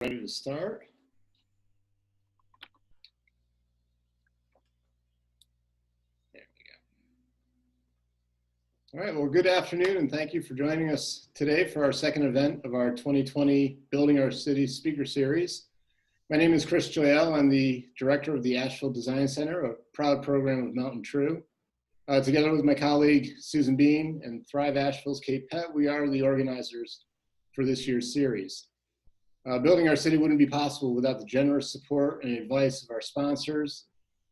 Ready to start? There we go. All right, well, good afternoon, and thank you for joining us today for our second event of our 2020 Building Our City Speaker Series. My name is Chris Joyelle. I'm the director of the Asheville Design Center, a proud program of Mountain True. Together with my colleague, Susan Bean, and Thrive Asheville's Kate Pett, we are the organizers for this year's series. Building Our City wouldn't be possible without the generous support and advice of our sponsors.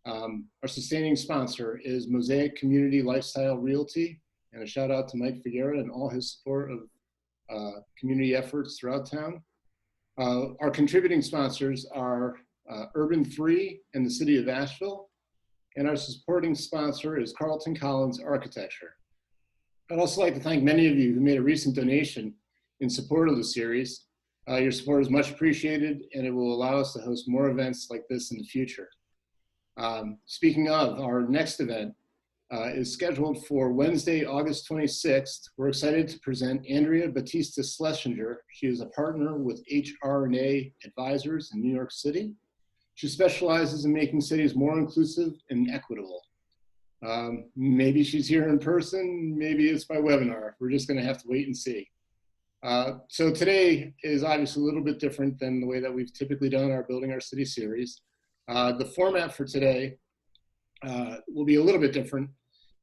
Our sustaining sponsor is Mosaic Community Lifestyle Realty, and a shout out to Mike Figuera and all his support of community efforts throughout town. Our contributing sponsors are Urban 3 and the City of Asheville, and our supporting sponsor is Carlton Collins Architecture. I'd also like to thank many of you who made a recent donation in support of the series. Your support is much appreciated, and it will allow us to host more events like this in the future. Speaking of, our next event is scheduled for Wednesday, August 26th. We're excited to present Andrea Batista Schlesinger. She is a partner with HR&A Advisors in New York City. She specializes in making cities more inclusive and equitable. Maybe she's here in person, maybe it's by webinar. We're just gonna have to wait and see. So today is obviously a little bit different than the way that we've typically done our Building Our City series. The format for today will be a little bit different,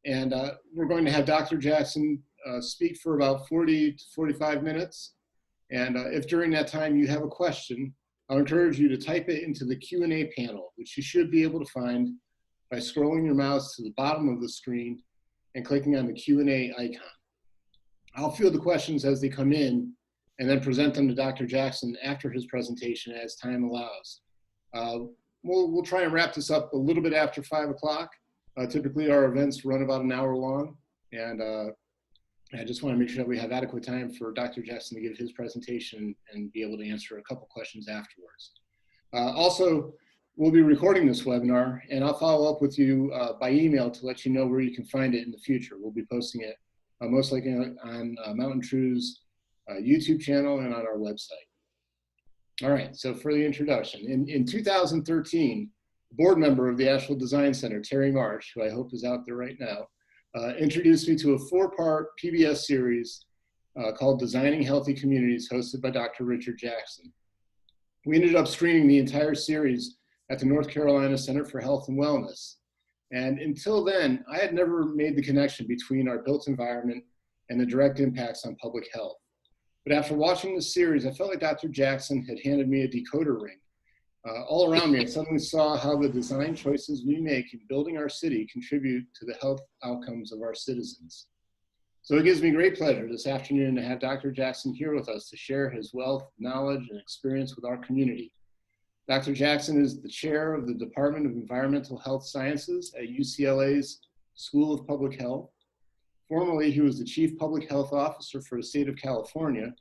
and we're going to have Dr. Jackson speak for about 40 to 45 minutes. And if during that time you have a question, I'll encourage you to type it into the Q&A panel, which you should be able to find by scrolling your mouse to the bottom of the screen and clicking on the Q&A icon. I'll field the questions as they come in and then present them to Dr. Jackson after his presentation as time allows. We'll try and wrap this up a little bit after 5 o'clock. Typically our events run about an hour long, and I just want to make sure that we have adequate time for Dr. Jackson to give his presentation and be able to answer a couple questions afterwards. Also, we'll be recording this webinar, and I'll follow up with you by email to let you know where you can find it in the future. We'll be posting it most likely on Mountain True's YouTube channel and on our website. All right, so for the introduction, in 2013, a board member of the Asheville Design Center, Terry Marsh, who I hope is out there right now, introduced me to a 4-part PBS series called Designing Healthy Communities, hosted by Dr. Richard Jackson. We ended up screening the entire series at the North Carolina Center for Health and Wellness. And until then, I had never made the connection between our built environment and the direct impacts on public health. But after watching the series, I felt like Dr. Jackson had handed me a decoder ring. All around me, I suddenly saw how the design choices we make in building our city contribute to the health outcomes of our citizens. So it gives me great pleasure this afternoon to have Dr. Jackson here with us to share his wealth, knowledge, and experience with our community. Dr. Jackson is the chair of the Department of Environmental Health Sciences at UCLA's School of Public Health. Formerly, he was the Chief Public Health Officer for the state of California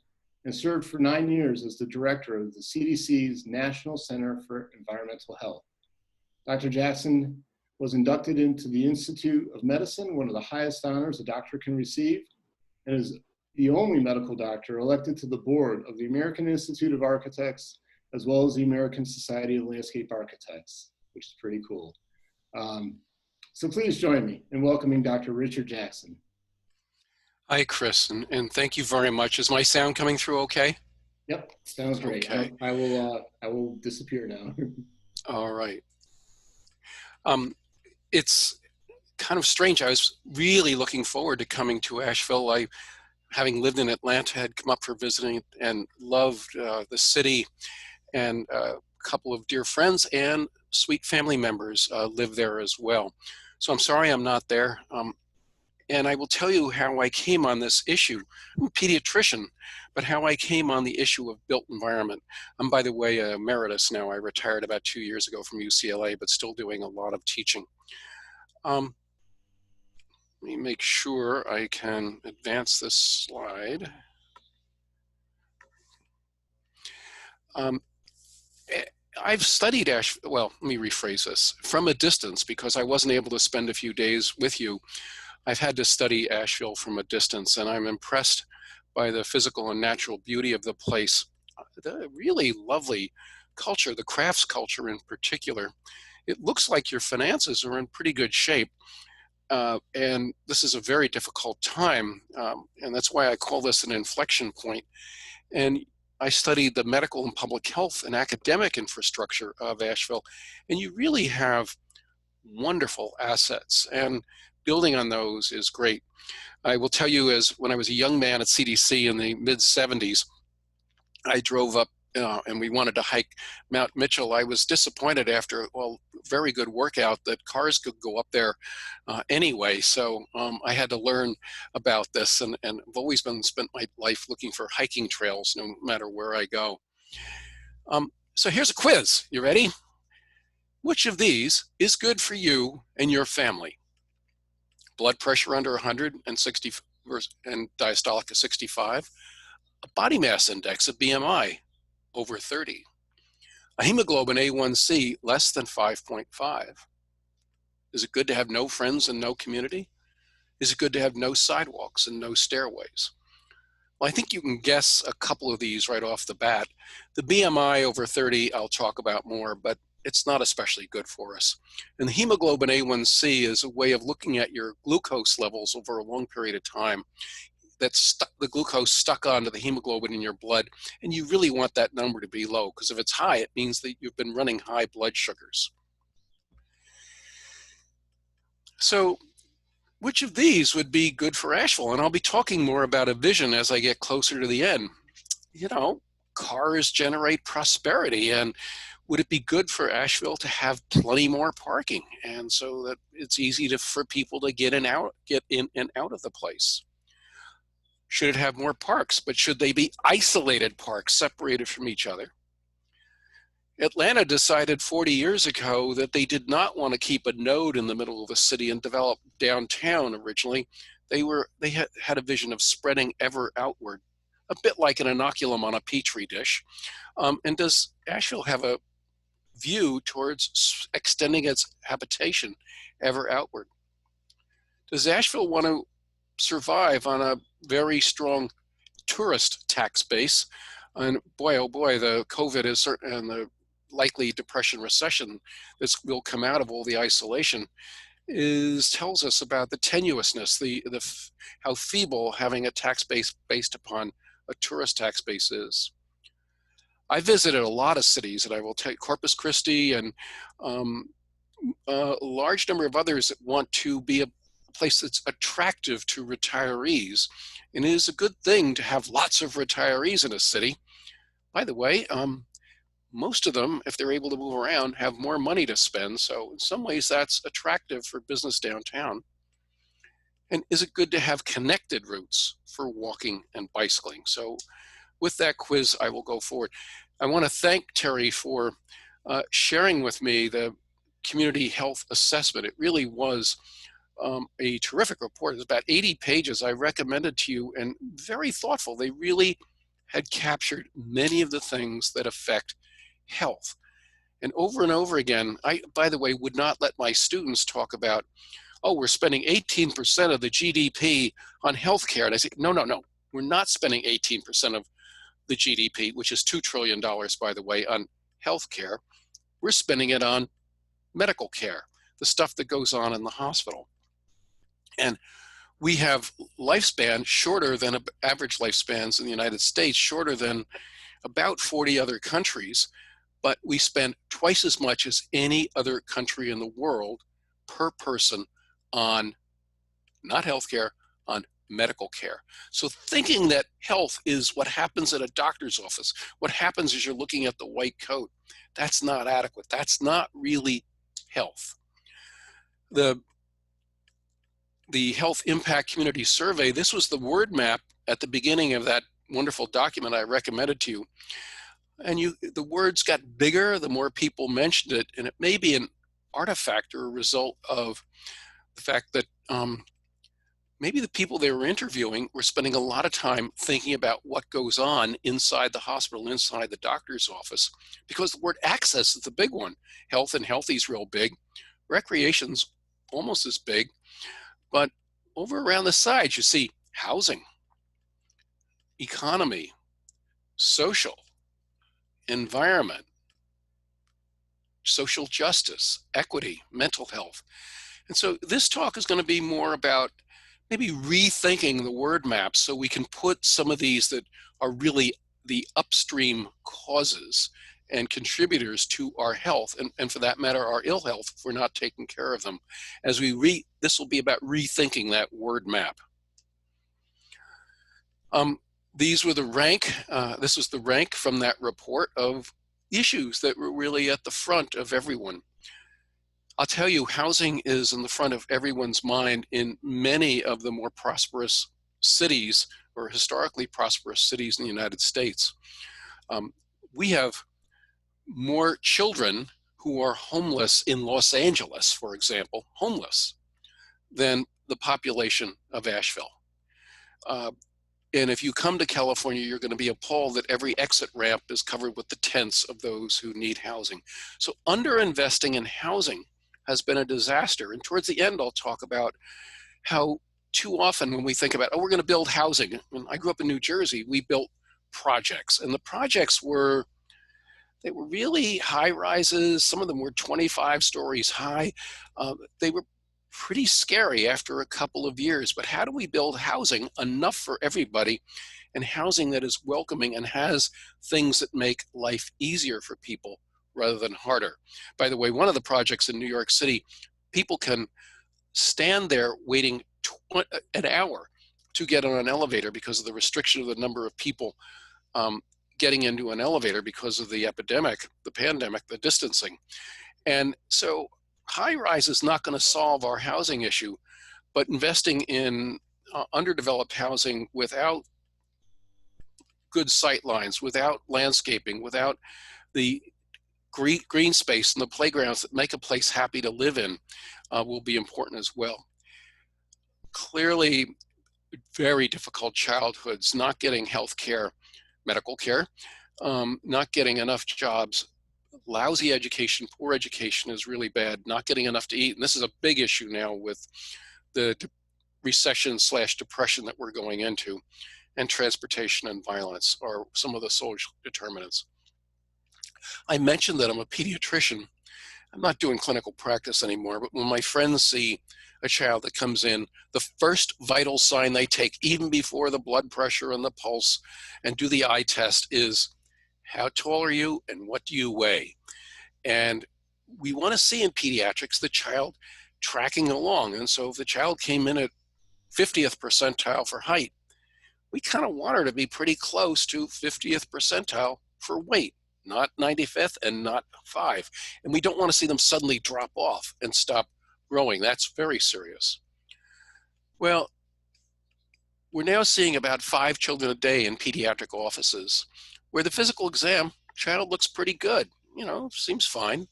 and served for 9 years as the director of the CDC's National Center for Environmental Health. Dr. Jackson was inducted into the Institute of Medicine, one of the highest honors a doctor can receive, and is the only medical doctor elected to the board of the American Institute of Architects, as well as the American Society of Landscape Architects, which is pretty cool. So please join me in welcoming Dr. Richard Jackson. Hi, Chris, and thank you very much. Is my sound coming through okay? Yep, sounds great. Okay. I will disappear now. All right. It's kind of strange. I was really looking forward to coming to Asheville. Having lived in Atlanta, had come up for visiting and loved the city, and a couple of dear friends and sweet family members live there as well. So I'm sorry I'm not there. And I will tell you how I came on this issue. I'm a pediatrician, but how I came on the issue of built environment. I'm, by the way, emeritus now. I retired about 2 years ago from UCLA, but still doing a lot of teaching. Let me make sure I can advance this slide. I've studied well, let me rephrase this. From a distance, because I wasn't able to spend a few days with you, I've had to study Asheville from a distance, and I'm impressed by the physical and natural beauty of the place. the really lovely culture, the crafts culture in particular. It looks like your finances are in pretty good shape. And this is a very difficult time. And that's why I call this an inflection point. And I studied the medical and public health and academic infrastructure of Asheville. And you really have wonderful assets. And building on those is great. I will tell you, as when I was a young man at CDC in the mid 70s, I drove up and we wanted to hike Mount Mitchell. I was disappointed after, well, very good workout that cars could go up there anyway. So I had to learn about this, and I've always spent my life looking for hiking trails no matter where I go. So here's a quiz. You ready? Which of these is good for you and your family? Blood pressure under 160 and diastolic of 65. A body mass index, a BMI, over 30. A hemoglobin A1c less than 5.5. Is it good to have no friends and no community? Is it good to have no sidewalks and no stairways? Well, I think you can guess a couple of these right off the bat. The BMI over 30, I'll talk about more, but it's not especially good for us. And the hemoglobin A1c is a way of looking at your glucose levels over a long period of time. That's the glucose stuck onto the hemoglobin in your blood, and you really want that number to be low, because if it's high, it means that you've been running high blood sugars. So which of these would be good for Asheville? And I'll be talking more about a vision as I get closer to the end. You know, cars generate prosperity, and would it be good for Asheville to have plenty more parking, and so that it's easy for people to get in and out of the place? Should it have more parks, but should they be isolated parks separated from each other? Atlanta decided 40 years ago that they did not want to keep a node in the middle of the city and develop downtown originally. They had a vision of spreading ever outward, a bit like an inoculum on a petri dish. And does Asheville have a view towards extending its habitation ever outward? Does Asheville want to survive on a very strong tourist tax base? And boy, oh boy, the COVID is certain, and the likely depression recession that will come out of all the isolation tells us about the tenuousness, how feeble having a tax base based upon a tourist tax base is. I visited a lot of cities, and I will tell you, Corpus Christi and a large number of others that want to be a place that's attractive to retirees. And it is a good thing to have lots of retirees in a city. By the way, most of them, if they're able to move around, have more money to spend. So in some ways that's attractive for business downtown. And is it good to have connected routes for walking and bicycling? So with that quiz, I will go forward. I want to thank Terry for sharing with me the community health assessment. It really was a terrific report. It's about 80 pages. I recommended to you, and very thoughtful. They really had captured many of the things that affect health. And over again, I, by the way, would not let my students talk about, oh, we're spending 18% of the GDP on healthcare. And I say, no, we're not spending 18% of the GDP, which is $2 trillion, by the way, on healthcare. We're spending it on medical care, the stuff that goes on in the hospital. And we have lifespan shorter than average lifespans in the United States, shorter than about 40 other countries, but we spend twice as much as any other country in the world per person on, not healthcare, on medical care. So thinking that health is what happens at a doctor's office, what happens as you're looking at the white coat, that's not adequate. That's not really health. The Health Impact Community Survey, this was the word map at the beginning of that wonderful document I recommended to you. And the words got bigger the more people mentioned it, and it may be an artifact or a result of the fact that maybe the people they were interviewing were spending a lot of time thinking about what goes on inside the hospital, inside the doctor's office, because the word access is the big one. Health and healthy is real big. Recreation's almost as big. But over around the sides, you see housing, economy, social, environment, social justice, equity, mental health. And so this talk is going to be more about maybe rethinking the word maps so we can put some of these that are really the upstream causes and contributors to our health, and for that matter, our ill health if we're not taking care of them. As this will be about rethinking that word map. These were the rank, this was the rank from that report of issues that were really at the front of everyone. I'll tell you, housing is in the front of everyone's mind in many of the more prosperous cities or historically prosperous cities in the United States. We have more children who are homeless in Los Angeles, for example, homeless, than the population of Asheville. And if you come to California, you're going to be appalled that every exit ramp is covered with the tents of those who need housing. So underinvesting in housing has been a disaster. And towards the end, I'll talk about how too often when we think about, oh, we're going to build housing. When I grew up in New Jersey, we built projects. And the projects were really high rises. Some of them were 25 stories high. They were pretty scary after a couple of years, but how do we build housing enough for everybody, and housing that is welcoming and has things that make life easier for people rather than harder? By the way, one of the projects in New York City, people can stand there waiting an hour to get on an elevator because of the restriction of the number of people getting into an elevator because of the epidemic, the pandemic, the distancing. And so high rise is not going to solve our housing issue, but investing in underdeveloped housing without good sight lines, without landscaping, without the green space and the playgrounds that make a place happy to live in will be important as well. Clearly, very difficult childhoods, not getting health care, medical care, not getting enough jobs, lousy education, poor education is really bad, not getting enough to eat. And this is a big issue now with the recession/depression that we're going into, and transportation and violence are some of the social determinants. I mentioned that I'm a pediatrician. I'm not doing clinical practice anymore, but when my friends see a child that comes in, the first vital sign they take, even before the blood pressure and the pulse and do the eye test, is how tall are you and what do you weigh? And we want to see in pediatrics the child tracking along. And so if the child came in at 50th percentile for height, we kind of want her to be pretty close to 50th percentile for weight, not 95th and not 5. And we don't want to see them suddenly drop off and stop growing. That's very serious. Well, we're now seeing about 5 children a day in pediatric offices where the physical exam, child looks pretty good, seems fine.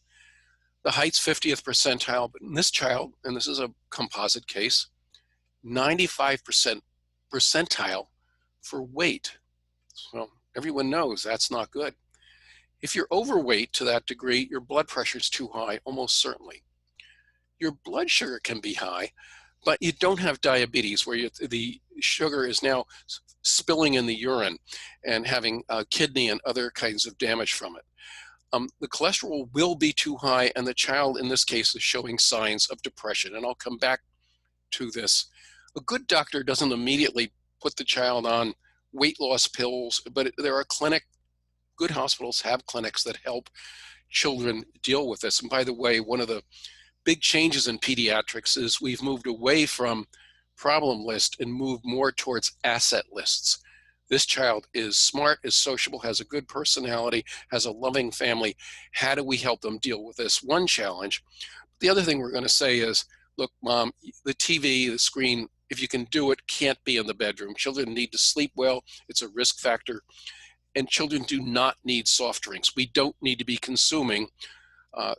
The height's 50th percentile, but in this child, and this is a composite case, 95% percentile for weight. So everyone knows that's not good. If you're overweight to that degree, your blood pressure is too high, almost certainly. Your blood sugar can be high, but you don't have diabetes where the sugar is now spilling in the urine and having kidney and other kinds of damage from it. The cholesterol will be too high, and the child in this case is showing signs of depression. And I'll come back to this. A good doctor doesn't immediately put the child on weight loss pills, but there are good hospitals have clinics that help children deal with this. And by the way, one of the big changes in pediatrics is we've moved away from problem list and moved more towards asset lists. This child is smart, is sociable, has a good personality, has a loving family. How do we help them deal with this one challenge? The other thing we're going to say is, look, Mom, the TV, the screen, if you can do it, can't be in the bedroom. Children need to sleep well. It's a risk factor. And children do not need soft drinks. We don't need to be consuming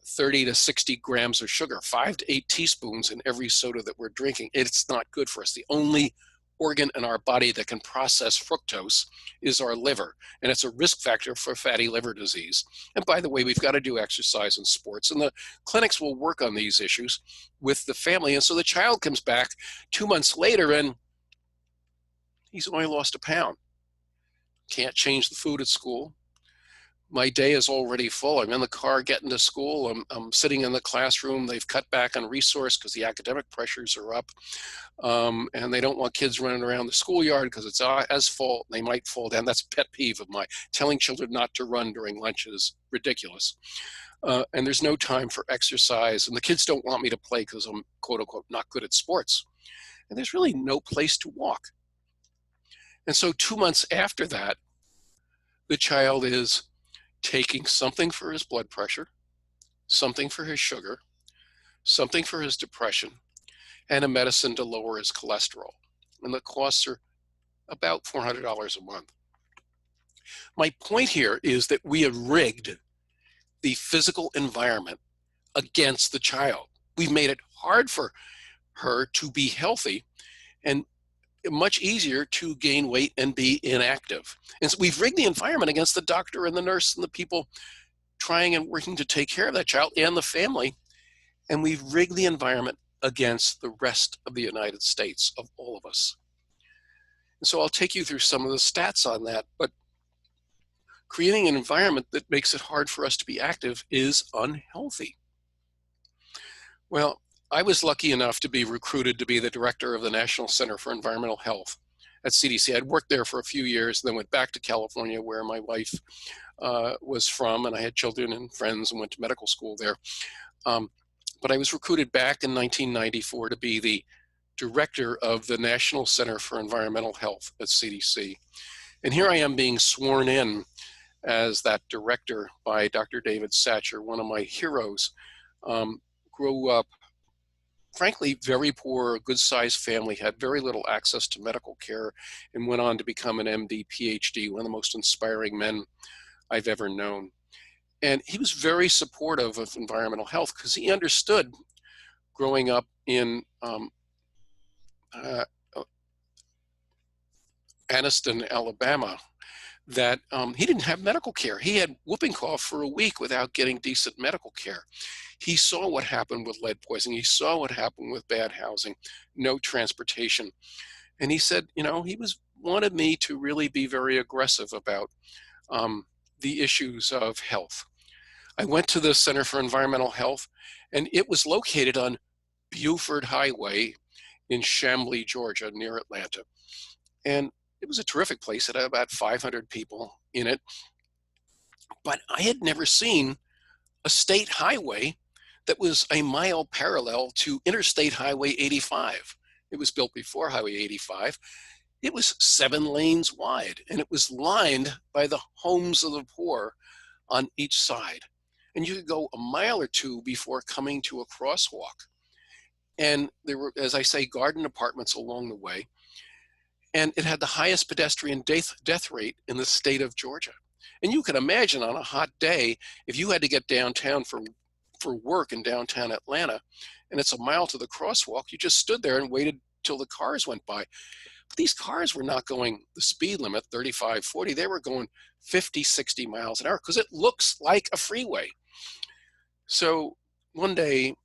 30 to 60 grams of sugar, 5 to 8 teaspoons in every soda that we're drinking. It's not good for us. The only organ in our body that can process fructose is our liver, and it's a risk factor for fatty liver disease. And by the way, we've got to do exercise and sports, and the clinics will work on these issues with the family. And so the child comes back 2 months later and he's only lost a pound. Can't change the food at school. my day is already full. I'm in the car getting to school. I'm sitting in the classroom. They've cut back on resource because the academic pressures are up. And they don't want kids running around the schoolyard because it's as full. They might fall down. That's a pet peeve of mine. Telling children not to run during lunch is ridiculous. And there's no time for exercise. And the kids don't want me to play because I'm, quote unquote, not good at sports. And there's really no place to walk. And so 2 months after that, the child is taking something for his blood pressure, something for his sugar, something for his depression, and a medicine to lower his cholesterol. And the costs are about $400 a month. My point here is that we have rigged the physical environment against the child. We've made it hard for her to be healthy and much easier to gain weight and be inactive. And so we've rigged the environment against the doctor and the nurse and the people trying and working to take care of that child and the family. And we've rigged the environment against the rest of the United States, of all of us. And so I'll take you through some of the stats on that, but creating an environment that makes it hard for us to be active is unhealthy. Well, I was lucky enough to be recruited to be the director of the National Center for Environmental Health at CDC. I'd worked there for a few years, then went back to California where my wife was from, and I had children and friends and went to medical school there. But I was recruited back in 1994 to be the director of the National Center for Environmental Health at CDC. And here I am being sworn in as that director by Dr. David Satcher, one of my heroes. Grew up, frankly, very poor, good-sized family, had very little access to medical care, and went on to become an MD, PhD, one of the most inspiring men I've ever known. And he was very supportive of environmental health because he understood, growing up in Anniston, Alabama, that he didn't have medical care. He had whooping cough for a week without getting decent medical care. He saw what happened with lead poisoning. He saw what happened with bad housing, no transportation. And he said, you know, he wanted me to really be very aggressive about the issues of health. I went to the Center for Environmental Health, and it was located on Buford Highway in Chamblee, Georgia, near Atlanta. And it was a terrific place. It had about 500 people in it. But I had never seen a state highway that was a mile parallel to Interstate Highway 85. It was built before Highway 85. It was 7 lanes wide, and it was lined by the homes of the poor on each side. And you could go a mile or two before coming to a crosswalk. And there were, as I say, garden apartments along the way. And it had the highest pedestrian death rate in the state of Georgia. And you can imagine on a hot day, if you had to get downtown for work in downtown Atlanta, and it's a mile to the crosswalk, you just stood there and waited till the cars went by. But these cars were not going the speed limit, 35, 40. They were going 50, 60 miles an hour because it looks like a freeway. So one day,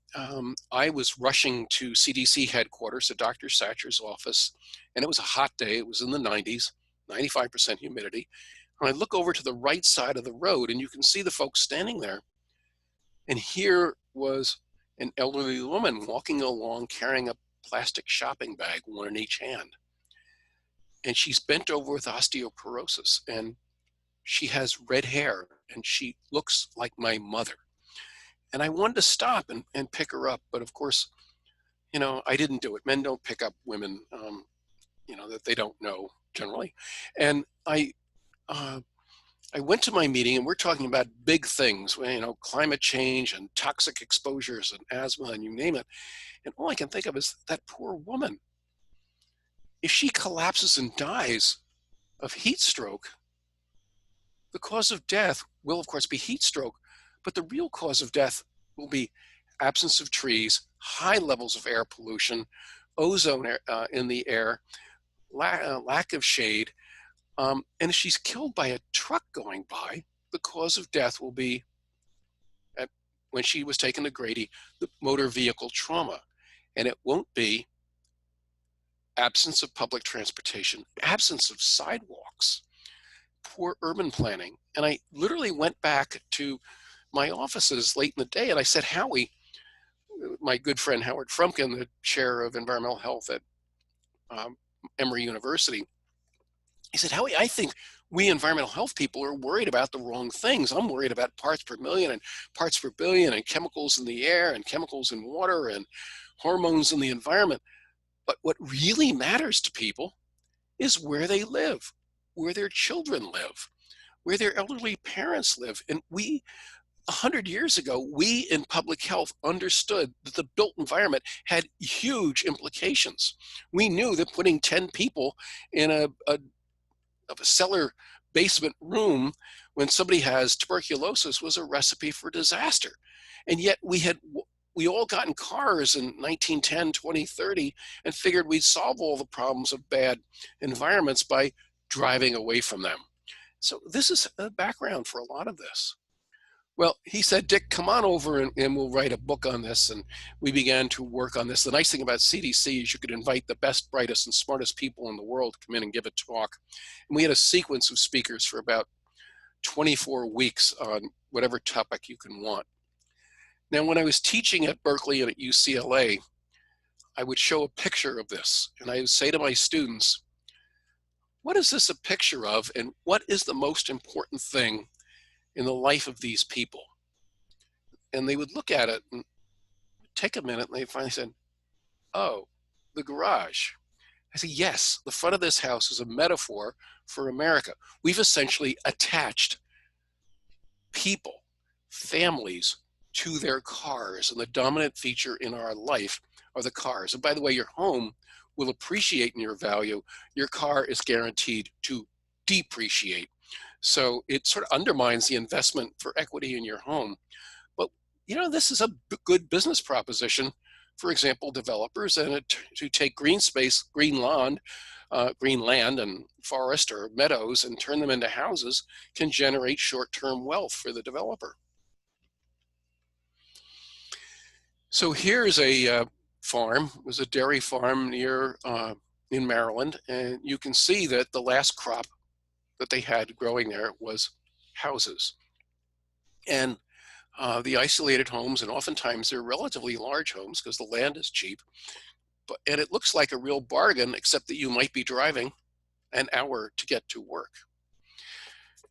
I was rushing to CDC headquarters, at Dr. Satcher's office, and it was a hot day. It was in the 90s, 95% humidity. And I look over to the right side of the road, and you can see the folks standing there. And here was an elderly woman walking along carrying a plastic shopping bag, one in each hand. And she's bent over with osteoporosis, and she has red hair, and she looks like my mother. And I wanted to stop and pick her up, but of course, you know, I didn't do it. Men don't pick up women, you know, that they don't know generally. And I went to my meeting, and we're talking about big things, you know, climate change and toxic exposures and asthma and you name it. And all I can think of is that poor woman. If she collapses and dies of heat stroke, the cause of death will, of course, be heat stroke, but the real cause of death will be absence of trees, high levels of air pollution, ozone in the air, lack of shade. And if she's killed by a truck going by, the cause of death will be, when she was taken to Grady, the motor vehicle trauma. And it won't be absence of public transportation, absence of sidewalks, poor urban planning, And I literally went back to my offices late in the day and I said, Howie, my good friend Howard Frumkin, the chair of environmental health at um, Emory University, he said, Howie, I think we environmental health people are worried about the wrong things. I'm worried about parts per million and parts per billion and chemicals in the air and chemicals in water and hormones in the environment. But what really matters to people is where they live, where their children live, where their elderly parents live. And 100 years ago, we in public health understood that the built environment had huge implications. We knew that putting 10 people in a cellar basement room when somebody has tuberculosis was a recipe for disaster. And yet we all got in cars in 1910, 20, 30 and figured we'd solve all the problems of bad environments by driving away from them. So this is a background for a lot of this. Well, he said, Dick, come on over and we'll write a book on this. And we began to work on this. The nice thing about CDC is you could invite the best, brightest, and smartest people in the world to come in and give a talk. And we had a sequence of speakers for about 24 weeks on whatever topic you can want. Now, when I was teaching at Berkeley and at UCLA, I would show a picture of this. And I would say to my students, what is this a picture of? And what is the most important thing in the life of these people? And they would look at it and take a minute, and they finally said, oh, the garage. I said, yes, the front of this house is a metaphor for America. We've essentially attached people, families, to their cars, and the dominant feature in our life are the cars. And by the way, your home will appreciate in your value. Your car is guaranteed to depreciate. So it sort of undermines the investment for equity in your home. But, this is a good business proposition. For example, developers to take green space, green land and forest or meadows and turn them into houses can generate short-term wealth for the developer. So here's a farm. It was a dairy farm near in Maryland. And you can see that the last crop that they had growing there was houses. And the isolated homes, and oftentimes they're relatively large homes because the land is cheap, and it looks like a real bargain, except that you might be driving an hour to get to work.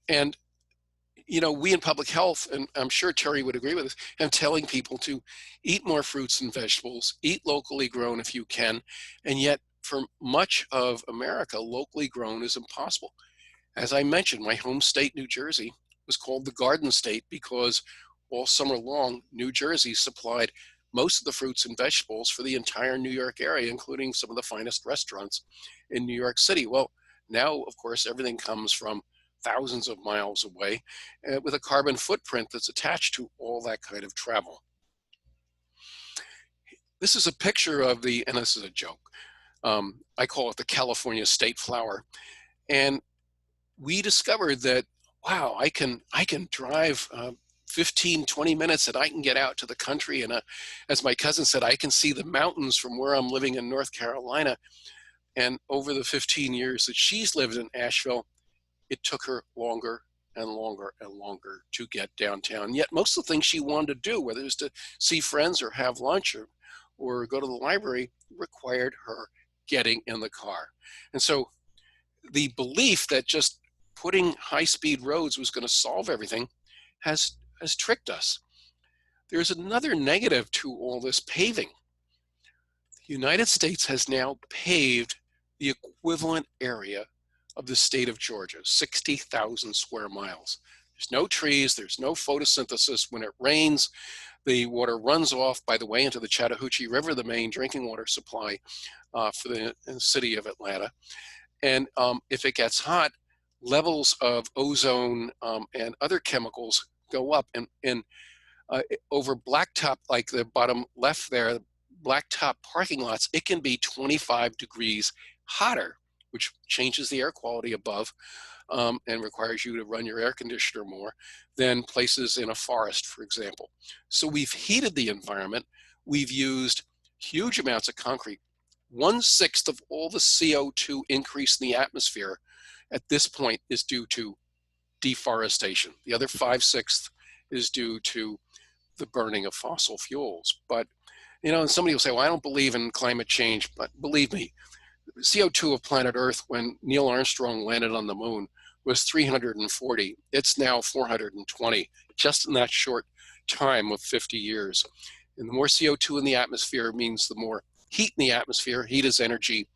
And we in public health, and I'm sure Terry would agree with this, am telling people to eat more fruits and vegetables, eat locally grown if you can, and yet for much of America, locally grown is impossible. As I mentioned, my home state, New Jersey, was called the Garden State because all summer long, New Jersey supplied most of the fruits and vegetables for the entire New York area, including some of the finest restaurants in New York City. Well, now, of course, everything comes from thousands of miles away with a carbon footprint that's attached to all that kind of travel. This is a picture of and this is a joke, I call it the California state flower. And we discovered that, wow, I can drive 15, 20 minutes and I can get out to the country. And as my cousin said, I can see the mountains from where I'm living in North Carolina. And over the 15 years that she's lived in Asheville, it took her longer and longer and longer to get downtown. Yet most of the things she wanted to do, whether it was to see friends or have lunch or go to the library, required her getting in the car. And so the belief that just putting high-speed roads was going to solve everything has tricked us. There's another negative to all this paving. The United States has now paved the equivalent area of the state of Georgia, 60,000 square miles. There's no trees, there's no photosynthesis. When it rains, the water runs off, by the way, into the Chattahoochee River, the main drinking water supply for the city of Atlanta. And if it gets hot, levels of ozone and other chemicals go up. And over blacktop, like the bottom left there, blacktop parking lots, it can be 25 degrees hotter, which changes the air quality above and requires you to run your air conditioner more than places in a forest, for example. So we've heated the environment. We've used huge amounts of concrete. 1/6 of all the CO2 increase in the atmosphere at this point is due to deforestation. The other 5/6 is due to the burning of fossil fuels. But, and somebody will say, well, I don't believe in climate change, but believe me, CO2 of planet Earth when Neil Armstrong landed on the moon was 340. It's now 420, just in that short time of 50 years. And the more CO2 in the atmosphere means the more heat in the atmosphere. Heat is energy,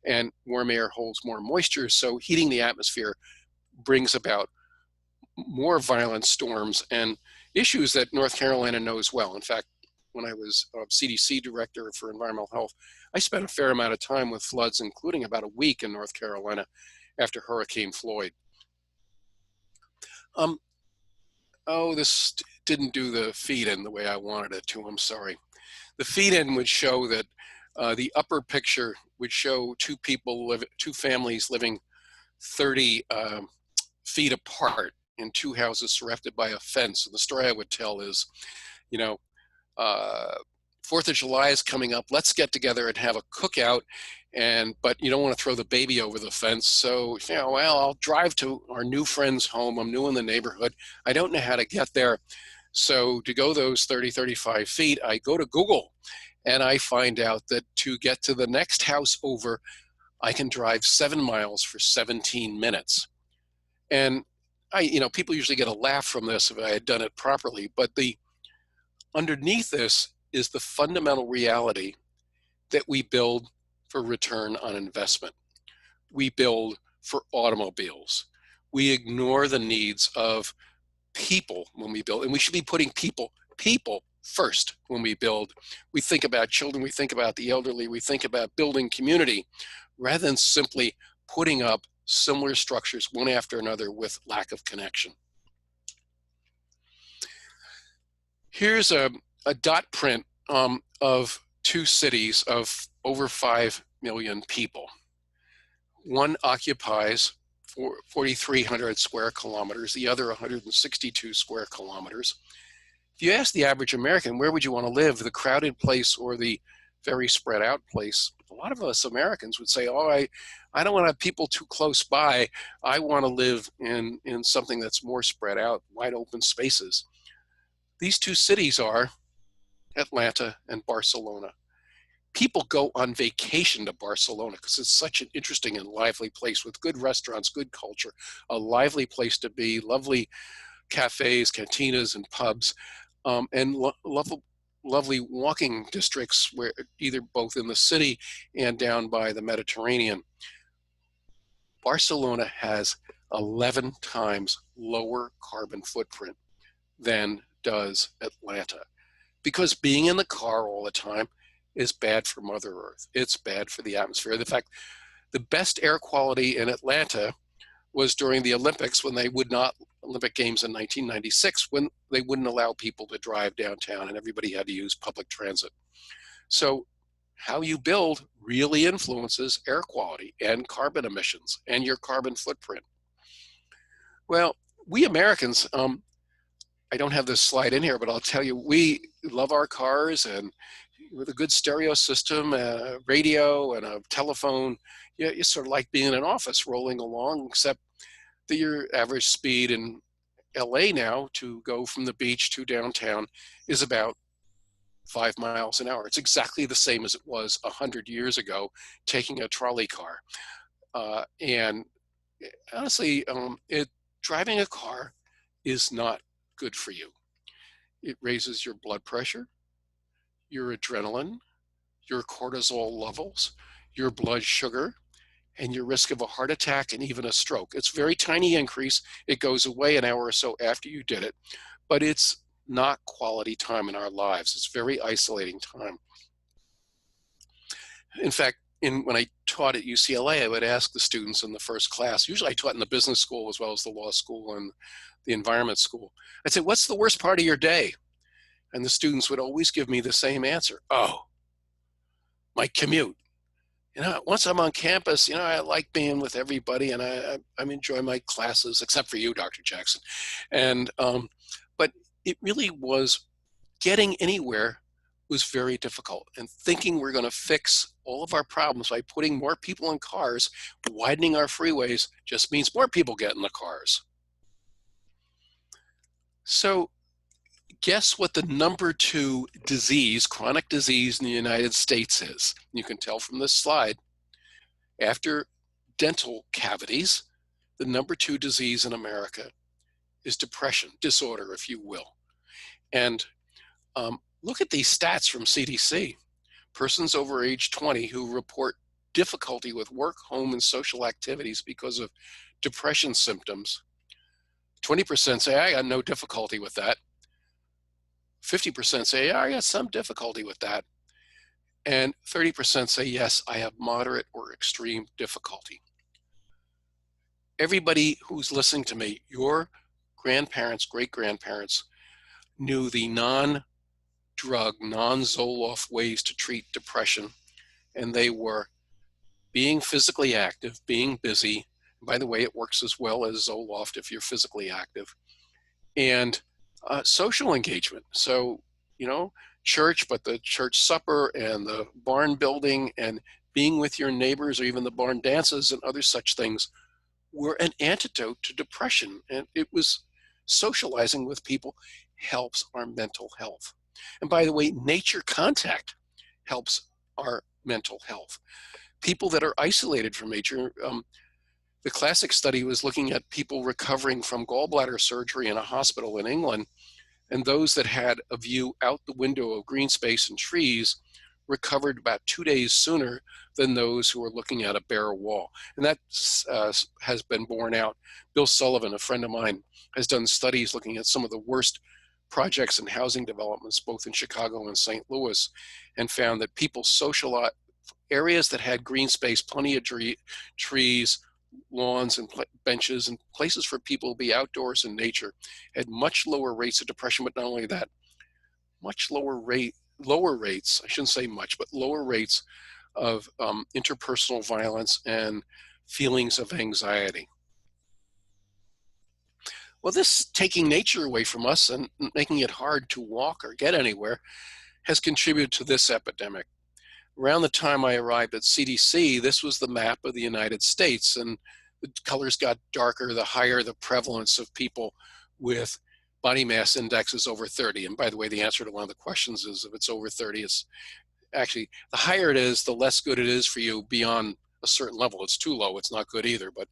and warm air holds more moisture. So heating the atmosphere brings about more violent storms and issues that North Carolina knows well. In fact, when I was CDC director for environmental health, I spent a fair amount of time with floods, including about a week in North Carolina after Hurricane Floyd. This didn't do the feed-in the way I wanted it to, I'm sorry. The feed-in would show that the upper picture would show two families living 30 feet apart in two houses surrounded by a fence. And the story I would tell is, 4th of July is coming up. Let's get together and have a cookout. But you don't want to throw the baby over the fence. So, I'll drive to our new friend's home. I'm new in the neighborhood. I don't know how to get there. So to go those 30, 35 feet, I go to Google and I find out that to get to the next house over, I can drive 7 miles for 17 minutes. And people usually get a laugh from this if I had done it properly, but underneath this is the fundamental reality that we build for return on investment. We build for automobiles. We ignore the needs of people when we build, and we should be putting people first when we build. We think about children, we think about the elderly, we think about building community, rather than simply putting up similar structures one after another with lack of connection. Here's a dot print of two cities of over 5 million people. One occupies 4,300 square kilometers, the other 162 square kilometers. If you ask the average American, where would you want to live, the crowded place or the very spread out place? A lot of us Americans would say, I don't want to have people too close by. I want to live in something that's more spread out, wide open spaces. These two cities are Atlanta and Barcelona. People go on vacation to Barcelona because it's such an interesting and lively place with good restaurants, good culture, a lively place to be, lovely cafes, cantinas, and pubs, and lovely walking districts where either both in the city and down by the Mediterranean. Barcelona has 11 times lower carbon footprint than does Atlanta, because being in the car all the time is bad for Mother Earth. It's bad for the atmosphere. In fact, the best air quality in Atlanta was during the Olympics, when they would not, Olympic Games in 1996, when they wouldn't allow people to drive downtown and everybody had to use public transit. So how you build really influences air quality and carbon emissions and your carbon footprint. Well, we Americans, I don't have this slide in here, but I'll tell you, we love our cars, and with a good stereo system, a radio, and a telephone, you sort of like being in an office rolling along, except that your average speed in LA now to go from the beach to downtown is about 5 miles an hour. It's exactly the same as it was 100 years ago, taking a trolley car. And honestly, driving a car is not good for you. It raises your blood pressure, your adrenaline, your cortisol levels, your blood sugar, and your risk of a heart attack and even a stroke. It's a very tiny increase. It goes away an hour or so after you did it, but it's not quality time in our lives. It's very isolating time. In fact, when I taught at UCLA, I would ask the students in the first class, usually I taught in the business school as well as the law school and the environment school. I'd say, what's the worst part of your day? And the students would always give me the same answer. Oh, my commute. Once I'm on campus, I like being with everybody, and I enjoy my classes, except for you, Dr. Jackson. And but it really was, getting anywhere was very difficult. And thinking we're going to fix all of our problems by putting more people in cars, widening our freeways, just means more people get in the cars. So guess what the number 2 disease, chronic disease in the United States is? You can tell from this slide. After dental cavities, the number 2 disease in America is depression, disorder, if you will. And look at these stats from CDC. Persons over age 20 who report difficulty with work, home, and social activities because of depression symptoms. 20% say, I got no difficulty with that. 50% say, I got some difficulty with that. And 30% say, yes, I have moderate or extreme difficulty. Everybody who's listening to me, your grandparents, great-grandparents, knew the non-drug, non-Zoloft ways to treat depression, and they were being physically active, being busy. By the way, it works as well as Zoloft if you're physically active, and social engagement. So, church, but the church supper and the barn building and being with your neighbors, or even the barn dances and other such things, were an antidote to depression. And it was socializing with people helps our mental health. And by the way, nature contact helps our mental health. People that are isolated from nature, the classic study was looking at people recovering from gallbladder surgery in a hospital in England, and those that had a view out the window of green space and trees recovered about 2 days sooner than those who were looking at a bare wall. And that has been borne out. Bill Sullivan, a friend of mine, has done studies looking at some of the worst projects and housing developments, both in Chicago and St. Louis, and found that people socialize, areas that had green space, plenty of trees, lawns and benches and places for people to be outdoors in nature, had much lower rates of depression. But not only that, much lower rates, I shouldn't say much, but lower rates of interpersonal violence and feelings of anxiety. Well, this taking nature away from us and making it hard to walk or get anywhere has contributed to this epidemic. Around the time I arrived at CDC, this was the map of the United States, and the colors got darker the higher the prevalence of people with body mass indexes over 30. And by the way, the answer to one of the questions is if it's over 30, it's actually, the higher it is, the less good it is for you beyond a certain level. It's too low, it's not good either. But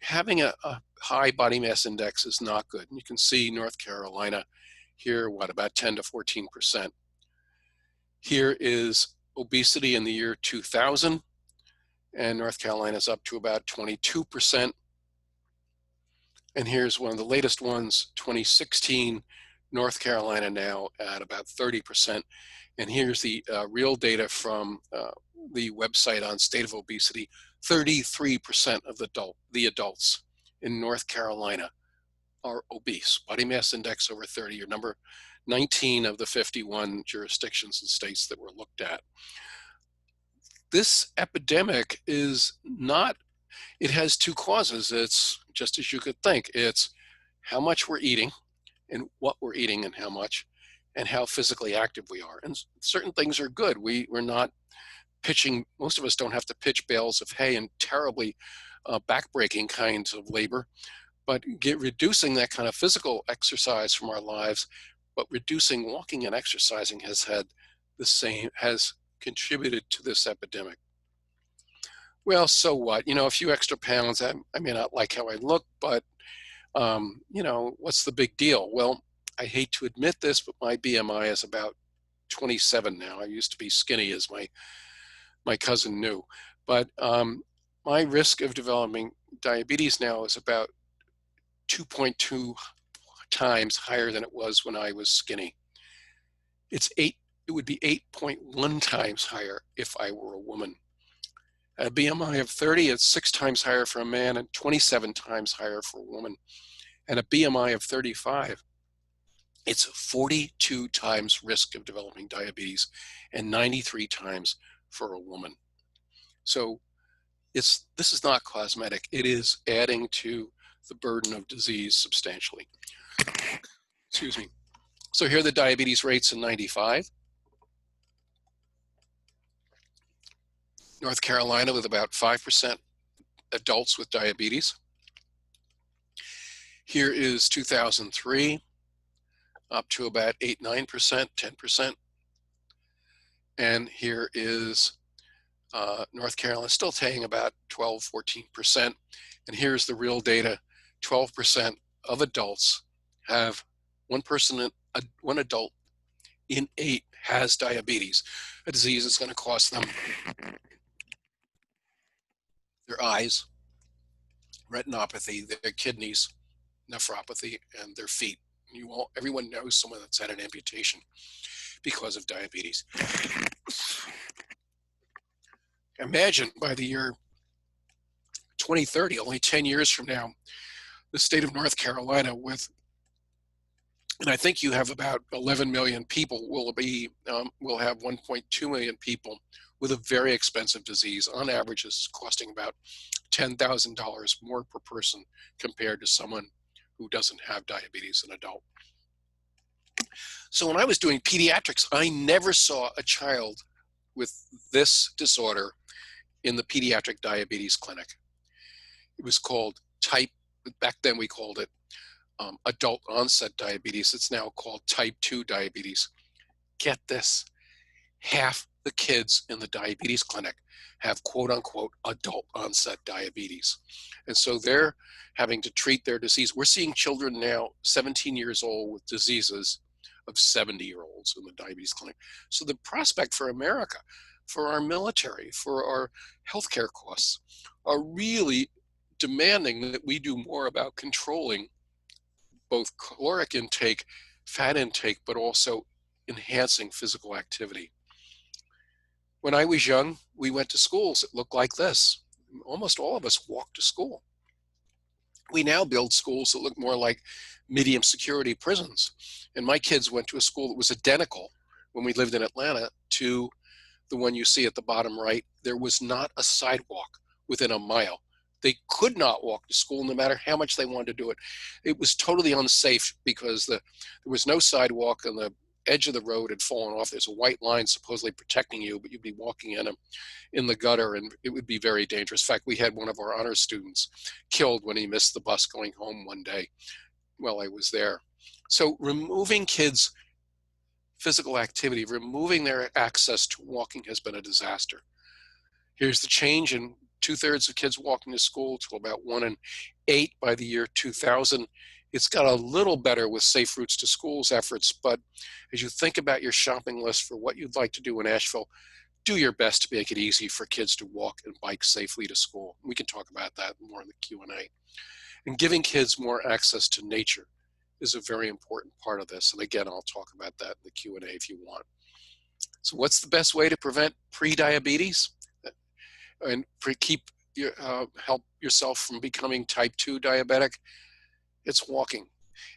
having a high body mass index is not good. And you can see North Carolina here, about 10 to 14%. Here is obesity in the year 2000, and North Carolina is up to about 22%. And here's one of the latest ones, 2016, North Carolina now at about 30%. And here's the real data from the website on state of obesity. 33% of the adults in North Carolina are obese. Body mass index over 30, or number 19 of the 51 jurisdictions and states that were looked at. This epidemic is not, it has 2 causes. It's just as you could think. It's how much we're eating and what we're eating and how much, and how physically active we are. And certain things are good. We're not pitching, most of us don't have to pitch bales of hay and terribly backbreaking kinds of labor, but reducing that kind of physical exercise from our lives, but reducing walking and exercising has contributed to this epidemic. Well, so what? A few extra pounds, I may not like how I look, but what's the big deal? Well, I hate to admit this, but my BMI is about 27 now. I used to be skinny, as my cousin knew. But my risk of developing diabetes now is about 2.2 times higher than it was when I was skinny. It would be 8.1 times higher if I were a woman. At a BMI of 30, it's 6 times higher for a man and 27 times higher for a woman. And a BMI of 35, it's 42 times risk of developing diabetes and 93 times for a woman. So this is not cosmetic. It is adding to the burden of disease substantially. Excuse me. So here are the diabetes rates in 95. North Carolina with about 5% adults with diabetes. Here is 2003, up to about 8, 9%, 10%. And here is North Carolina, still paying about 12, 14%. And here's the real data. 12% of adults have one adult in 8 has diabetes, a disease that's going to cost them their eyes, retinopathy, their kidneys, nephropathy, and their feet. Everyone knows someone that's had an amputation because of diabetes. Imagine by the year 2030, only 10 years from now, the state of North Carolina and I think you have about 11 million people will have 1.2 million people with a very expensive disease. On average, this is costing about $10,000 more per person compared to someone who doesn't have diabetes, an adult. So when I was doing pediatrics, I never saw a child with this disorder in the pediatric diabetes clinic. It was called back then we called it adult onset diabetes. It's now called type 2 diabetes. Get this, half the kids in the diabetes clinic have quote unquote adult onset diabetes. And so they're having to treat their disease. We're seeing children now 17 years old with diseases of 70-year-olds in the diabetes clinic. So the prospect for America, for our military, for our healthcare costs are really demanding that we do more about controlling both caloric intake, fat intake, but also enhancing physical activity. When I was young, we went to schools that looked like this. Almost all of us walked to school. We now build schools that look more like medium security prisons. And my kids went to a school that was identical when we lived in Atlanta to the one you see at the bottom right. There was not a sidewalk within a mile. They could not walk to school no matter how much they wanted to do it. It was totally unsafe because there was no sidewalk and the edge of the road had fallen off. There's a white line supposedly protecting you, but you'd be walking in the gutter and it would be very dangerous. In fact, we had one of our honor students killed when he missed the bus going home one day while I was there. So removing kids' physical activity, removing their access to walking has been a disaster. Here's the change in 2/3 of kids walking to school to about 1 in 8 by the year 2000. It's got a little better with Safe Routes to Schools efforts, but as you think about your shopping list for what you'd like to do in Asheville, do your best to make it easy for kids to walk and bike safely to school. We can talk about that more in the Q&A. And giving kids more access to nature is a very important part of this. And again, I'll talk about that in the Q&A if you want. So what's the best way to prevent pre-diabetes and help yourself from becoming type 2 diabetic? It's walking.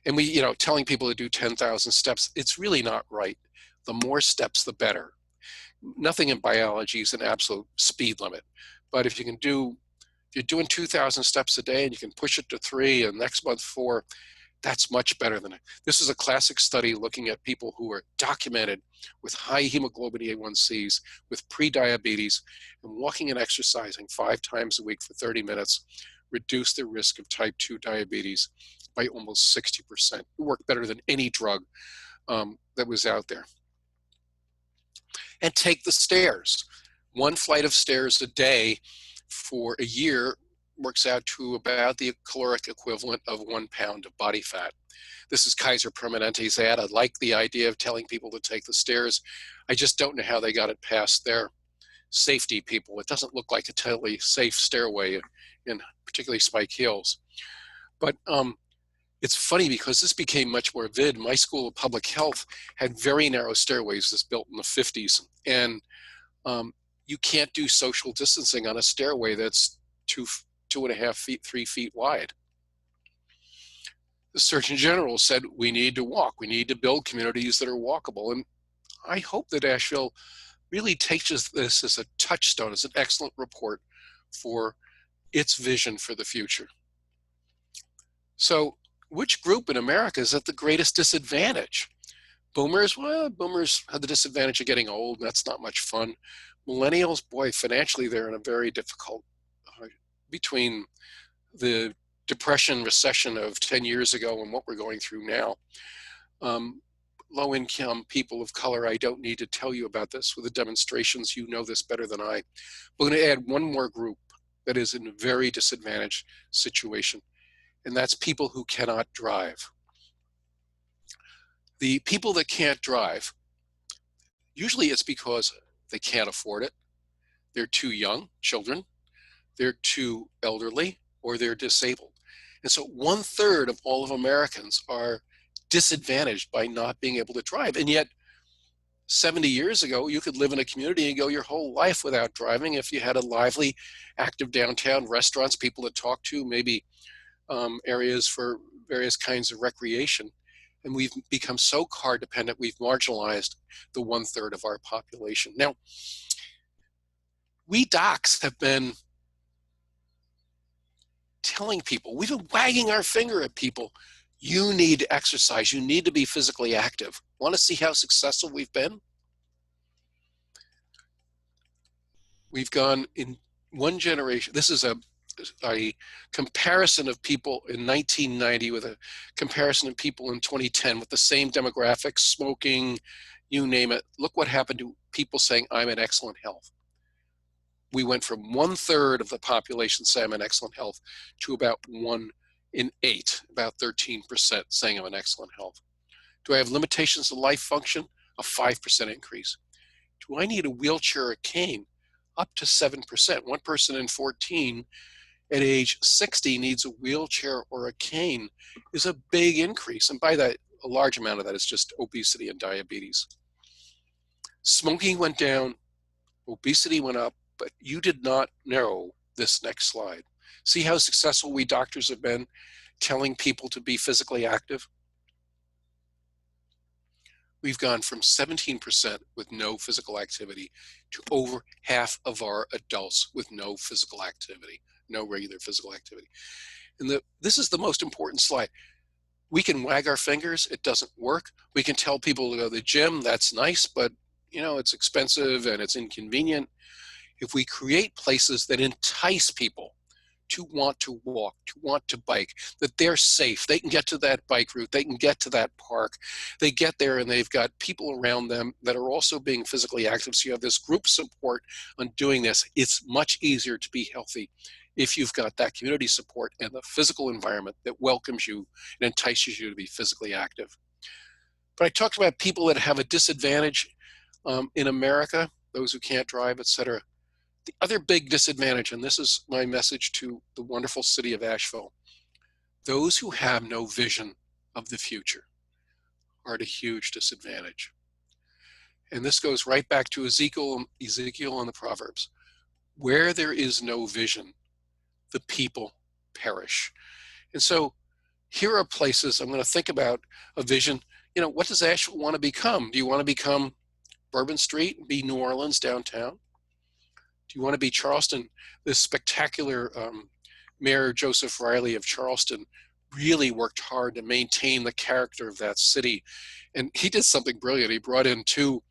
And telling people to do 10,000 steps, it's really not right. The more steps, the better. Nothing in biology is an absolute speed limit. But if you're doing 2,000 steps a day and you can push it to 3 and next month 4, that's much better than it. This is a classic study looking at people who are documented with high hemoglobin A1cs, with pre-diabetes, and walking and exercising 5 times a week for 30 minutes reduced their risk of type 2 diabetes by almost 60%. It worked better than any drug that was out there. And take the stairs. 1 flight of stairs a day for a year works out to about the caloric equivalent of 1 pound of body fat. This is Kaiser Permanente's ad. I like the idea of telling people to take the stairs. I just don't know how they got it past their safety people. It doesn't look like a totally safe stairway in particularly spike heels. But it's funny because this became much more vivid. My school of public health had very narrow stairways that's built in the 50s. And you can't do social distancing on a stairway that's 2.5 feet, 3 feet wide. The Surgeon General said, we need to walk. We need to build communities that are walkable. And I hope that Asheville really takes this as a touchstone, as an excellent report for its vision for the future. So which group in America is at the greatest disadvantage? Boomers? Well, boomers have the disadvantage of getting old, and that's not much fun. Millennials, boy, financially, they're in a very difficult between the depression, recession of 10 years ago and what we're going through now. Low-income people of color, I don't need to tell you about this with the demonstrations. You know this better than I. We're going to add one more group that is in a very disadvantaged situation, and that's people who cannot drive. The people that can't drive, usually it's because they can't afford it. They're too young, children, they're too elderly, or they're disabled. And so 1/3 of all of Americans are disadvantaged by not being able to drive. And yet 70 years ago, you could live in a community and go your whole life without driving if you had a lively, active downtown, restaurants, people to talk to, maybe areas for various kinds of recreation. And we've become so car dependent, we've marginalized the 1/3 of our population. Now, we docs have been telling people, we've been wagging our finger at people, you need to exercise, you need to be physically active. Want to see how successful we've been? We've gone in one generation. This is a comparison of people in 1990 with a comparison of people in 2010 with the same demographics, smoking, you name it. Look what happened to people saying, I'm in excellent health. We went from 1/3 of the population saying I'm in excellent health to about 1 in 8, about 13% saying I'm in excellent health. Do I have limitations to life function? A 5% increase. Do I need a wheelchair or a cane? Up to 7%. One person in 14 at age 60 needs a wheelchair or a cane is a big increase. And by that, a large amount of that is just obesity and diabetes. Smoking went down, obesity went up, but you did not know this next slide. See how successful we doctors have been telling people to be physically active? We've gone from 17% with no physical activity to over half of our adults with no physical activity, no regular physical activity. And this is the most important slide. We can wag our fingers, it doesn't work. We can tell people to go to the gym, that's nice, but you know, it's expensive and it's inconvenient. If we create places that entice people to want to walk, to want to bike, that they're safe, they can get to that bike route, they can get to that park, they get there and they've got people around them that are also being physically active. So you have this group support on doing this. It's much easier to be healthy if you've got that community support and the physical environment that welcomes you and entices you to be physically active. But I talked about people that have a disadvantage in America, those who can't drive, etc. The other big disadvantage, and this is my message to the wonderful city of Asheville, those who have no vision of the future are at a huge disadvantage. And this goes right back to Ezekiel and the Proverbs. Where there is no vision, the people perish. And so here are places I'm going to think about a vision. You know, what does Asheville want to become? Do you want to become Bourbon Street and be New Orleans downtown? Do you want to be Charleston? This spectacular Mayor Joseph Riley of Charleston really worked hard to maintain the character of that city. And he did something brilliant. He brought in 2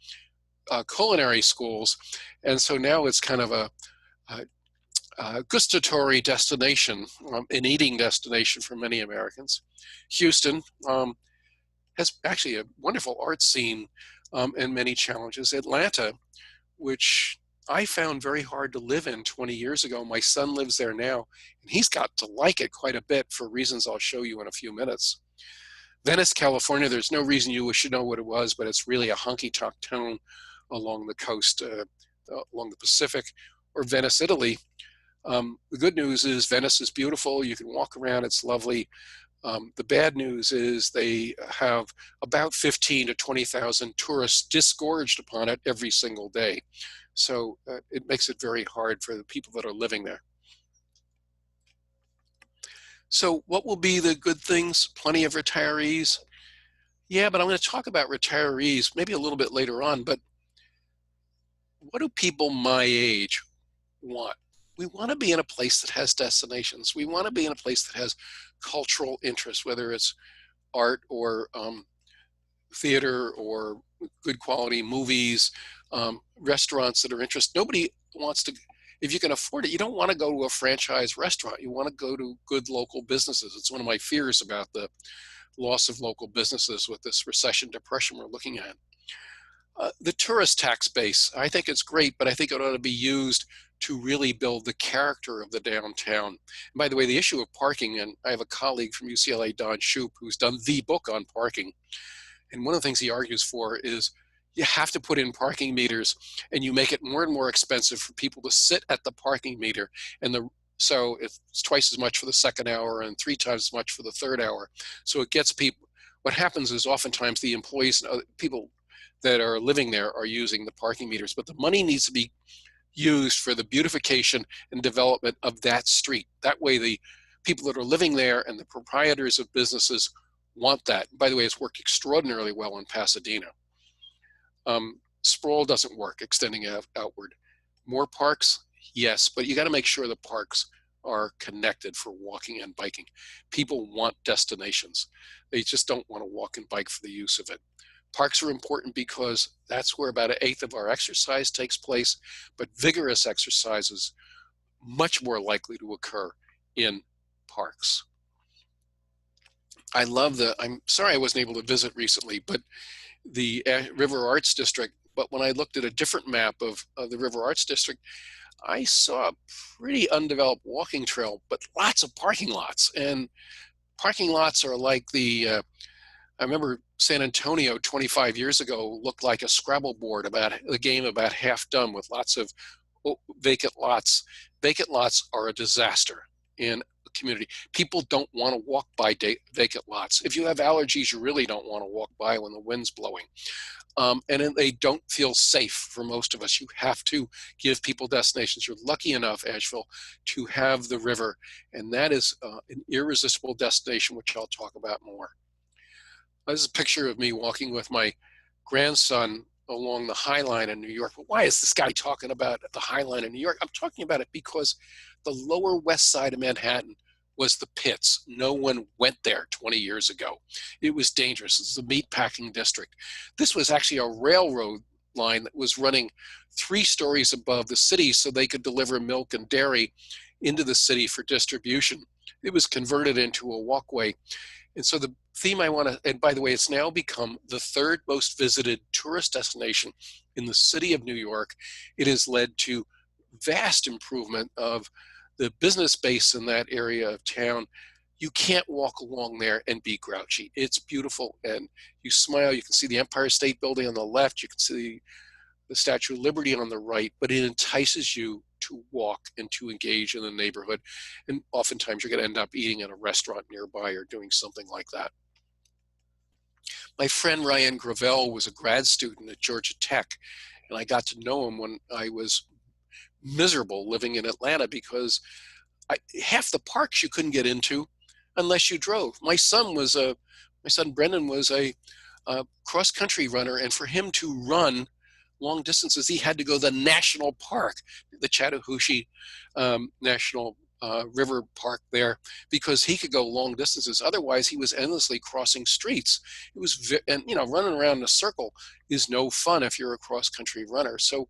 culinary schools. And so now it's kind of a gustatory destination, an eating destination for many Americans. Houston has actually a wonderful art scene and many challenges. Atlanta, which I found very hard to live in 20 years ago. My son lives there now, and he's got to like it quite a bit for reasons I'll show you in a few minutes. Venice, California, there's no reason you should know what it was, but it's really a honky-tonk town along the coast, along the Pacific, or Venice, Italy. The good news is Venice is beautiful. You can walk around, it's lovely. The bad news is they have about 15 to 20,000 tourists disgorged upon it every single day. So it makes it very hard for the people that are living there. So what will be the good things? Plenty of retirees. Yeah, but I'm going to talk about retirees maybe a little bit later on, but what do people my age want? We want to be in a place that has destinations. We want to be in a place that has cultural interest, whether it's art or theater or good quality movies, restaurants that are interested. Nobody wants to, if you can afford it, you don't want to go to a franchise restaurant. You want to go to good local businesses. It's one of my fears about the loss of local businesses with this recession depression we're looking at. The tourist tax base, I think it's great, but I think it ought to be used to really build the character of the downtown. And by the way, the issue of parking, and I have a colleague from UCLA, Don Shoup, who's done the book on parking. And one of the things he argues for is you have to put in parking meters, and you make it more and more expensive for people to sit at the parking meter. So it's twice as much for the second hour and 3 times as much for the third hour. So it gets people, what happens is oftentimes the employees and other people that are living there are using the parking meters, but the money needs to be used for the beautification and development of that street. That way the people that are living there and the proprietors of businesses want that. By the way, it's worked extraordinarily well in Pasadena. Sprawl doesn't work, extending outward. More parks, yes, but you got to make sure the parks are connected for walking and biking. People want destinations. They just don't want to walk and bike for the use of it. Parks are important because that's where about 1/8 of our exercise takes place, but vigorous exercise is much more likely to occur in parks. I'm sorry I wasn't able to visit recently, but the River Arts District, but when I looked at a different map of the River Arts District, I saw a pretty undeveloped walking trail, but lots of parking lots. And parking lots are like I remember San Antonio 25 years ago looked like a Scrabble board about a game about half done with lots of vacant lots. Vacant lots are a disaster in a community. People don't want to walk by vacant lots. If you have allergies, you really don't want to walk by when the wind's blowing. And they don't feel safe for most of us. You have to give people destinations. You're lucky enough, Asheville, to have the river, and that is an irresistible destination, which I'll talk about more. This is a picture of me walking with my grandson along the High Line in New York. But why is this guy talking about the High Line in New York? I'm talking about it because the lower west side of Manhattan was the pits. No one went there 20 years ago. It was dangerous. It's the meatpacking district. This was actually a railroad line that was running 3 stories above the city so they could deliver milk and dairy into the city for distribution. It was converted into a walkway. And so the theme I want to, and by the way, it's now become the 3rd most visited tourist destination in the city of New York. It has led to vast improvement of the business base in that area of town. You can't walk along there and be grouchy. It's beautiful, and you smile. You can see the Empire State Building on the left. You can see the Statue of Liberty on the right, but it entices you to walk and to engage in the neighborhood. And oftentimes you're going to end up eating at a restaurant nearby or doing something like that. My friend Ryan Gravel was a grad student at Georgia Tech, and I got to know him when I was miserable living in Atlanta because half the parks you couldn't get into unless you drove. My son Brendan was a cross-country runner, and for him to run long distances, he had to go to the national park, the Chattahoochee National River Park there, because he could go long distances. Otherwise, he was endlessly crossing streets. It was, and running around in a circle is no fun if you're a cross-country runner. So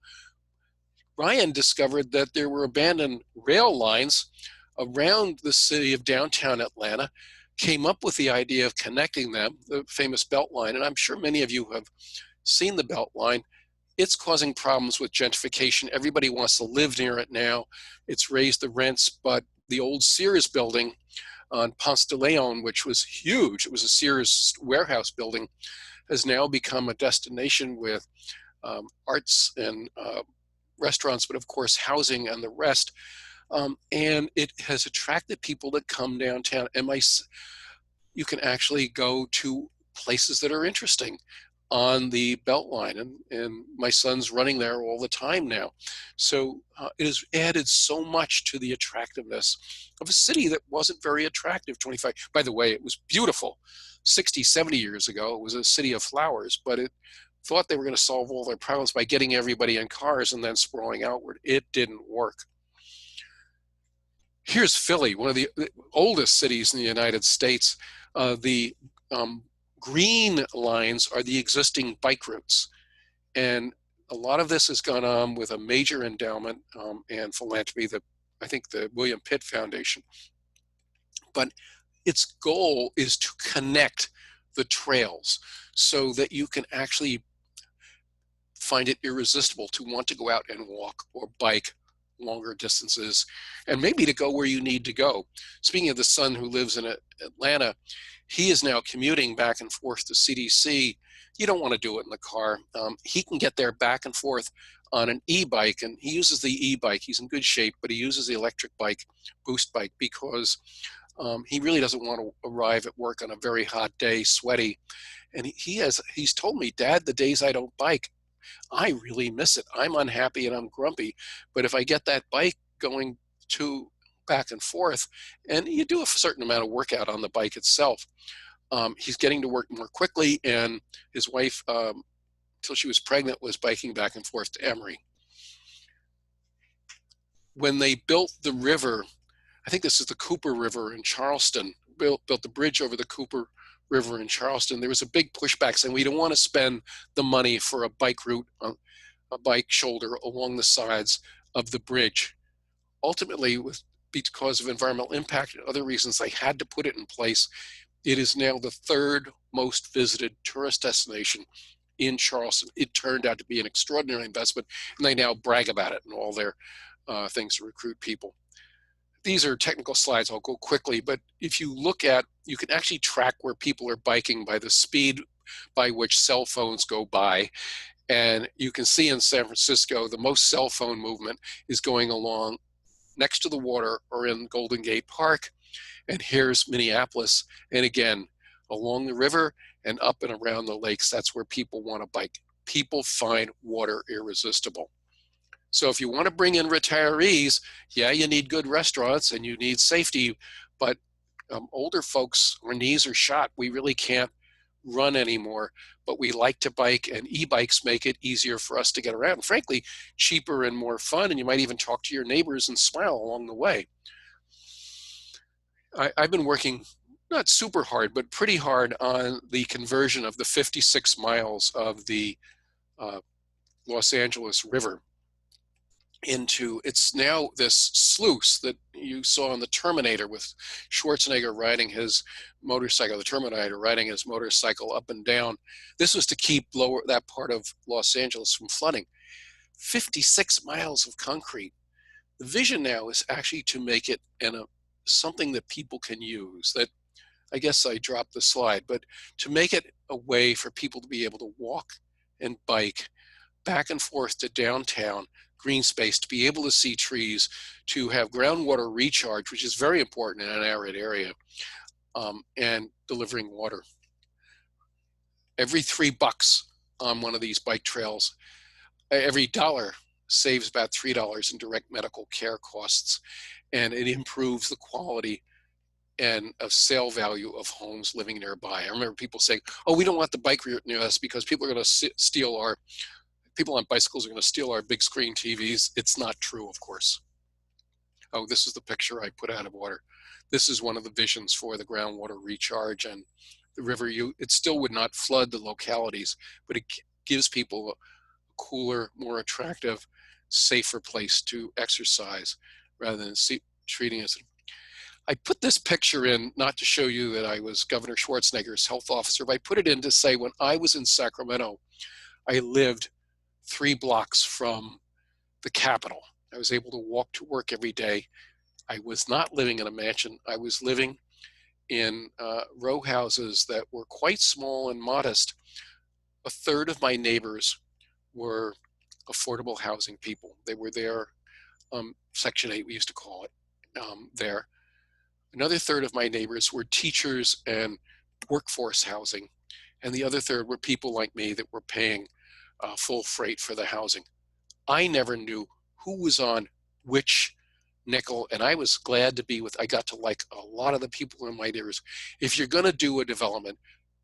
Ryan discovered that there were abandoned rail lines around the city of downtown Atlanta, came up with the idea of connecting them, the famous Beltline, and I'm sure many of you have seen the Beltline. It's causing problems with gentrification. Everybody wants to live near it now. It's raised the rents, but the old Sears building on Ponce de Leon, which was huge, it was a Sears warehouse building, has now become a destination with arts and restaurants, but of course housing and the rest. And it has attracted people that come downtown. And you can actually go to places that are interesting on the Beltline, and my son's running there all the time now. So it has added so much to the attractiveness of a city that wasn't very attractive 25. By the way, it was beautiful 60, 70 years ago. It was a city of flowers, but it thought they were going to solve all their problems by getting everybody in cars and then sprawling outward. It didn't work. Here's Philly, one of the oldest cities in the United States. The green lines are the existing bike routes. And a lot of this has gone on with a major endowment and philanthropy, I think the William Pitt Foundation. But its goal is to connect the trails so that you can actually find it irresistible to want to go out and walk or bike longer distances, and maybe to go where you need to go. Speaking of the son who lives in Atlanta, he is now commuting back and forth to CDC. You don't want to do it in the car. He can get there back and forth on an e-bike, and he uses the e-bike. He's in good shape, but he uses the electric bike, boost bike, because he really doesn't want to arrive at work on a very hot day, sweaty. And he's told me, Dad, the days I don't bike, I really miss it. I'm unhappy and I'm grumpy. But if I get that bike going to back and forth, and you do a certain amount of workout on the bike itself, he's getting to work more quickly. And his wife, till she was pregnant, was biking back and forth to Emory. When they built the river, I think this is the Cooper River in Charleston, built the bridge over the Cooper River in Charleston, there was a big pushback saying we don't want to spend the money for a bike route, a bike shoulder along the sides of the bridge. Ultimately, because of environmental impact and other reasons, they had to put it in place. It is now the third most visited tourist destination in Charleston. It turned out to be an extraordinary investment, and they now brag about it in all their things to recruit people. These are technical slides. I'll go quickly, but if you look at, you can actually track where people are biking by the speed by which cell phones go by. And you can see in San Francisco, the most cell phone movement is going along next to the water or in Golden Gate Park. And here's Minneapolis. And again, along the river and up and around the lakes, that's where people want to bike. People find water irresistible. So if you want to bring in retirees, yeah, you need good restaurants and you need safety, but older folks, our knees are shot. We really can't run anymore, but we like to bike, and e-bikes make it easier for us to get around. And frankly, cheaper and more fun, and you might even talk to your neighbors and smile along the way. I've been working not super hard, but pretty hard on the conversion of the 56 miles of the Los Angeles River into, it's now this sluice that you saw in the Terminator with Schwarzenegger riding his motorcycle, the Terminator riding his motorcycle up and down. This was to keep that part of Los Angeles from flooding. 56 miles of concrete. The vision now is actually to make it something that people can use. That, I guess I dropped the slide, but to make it a way for people to be able to walk and bike back and forth to downtown, green space, to be able to see trees, to have groundwater recharge, which is very important in an arid area, and delivering water. Every $3 on one of these bike trails, every dollar saves about $3 in direct medical care costs, and it improves the quality and of sale value of homes living nearby. I remember people saying, oh, we don't want the bike route near us because people are going to steal people on bicycles are going to steal our big screen TVs. It's not true, of course. Oh, this is the picture I put out of water. This is one of the visions for the groundwater recharge and the river. It still would not flood the localities, but it gives people a cooler, more attractive, safer place to exercise rather than treating it as. I put this picture in not to show you that I was Governor Schwarzenegger's health officer, but I put it in to say when I was in Sacramento, I lived 3 blocks from the Capitol. I was able to walk to work every day. I was not living in a mansion. I was living in row houses that were quite small and modest. A third of my neighbors were affordable housing people. They were there, Section 8, we used to call it, there. Another third of my neighbors were teachers and workforce housing. And the other third were people like me that were paying full freight for the housing. I never knew who was on which nickel, and I was glad to be I got to like a lot of the people in my neighbors. If you're going to do a development,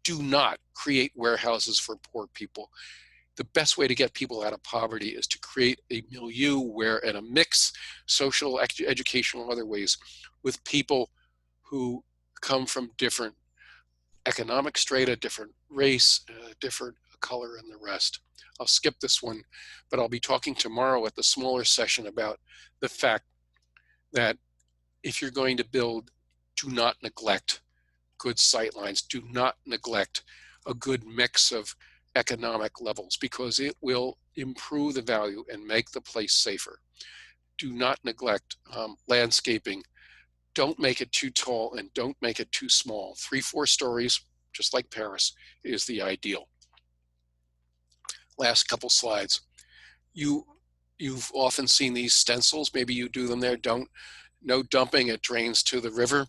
do not create warehouses for poor people. The best way to get people out of poverty is to create a milieu where, in a mix, social, educational, other ways, with people who come from different economic strata, different race, different color, and the rest. I'll skip this one, but I'll be talking tomorrow at the smaller session about the fact that if you're going to build, do not neglect good sightlines. Do not neglect a good mix of economic levels, because it will improve the value and make the place safer. Do not neglect landscaping. Don't make it too tall and don't make it too small. 3-4 stories, just like Paris, is the ideal. Last couple slides. You've often seen these stencils. Maybe you do them there. No dumping, it drains to the river.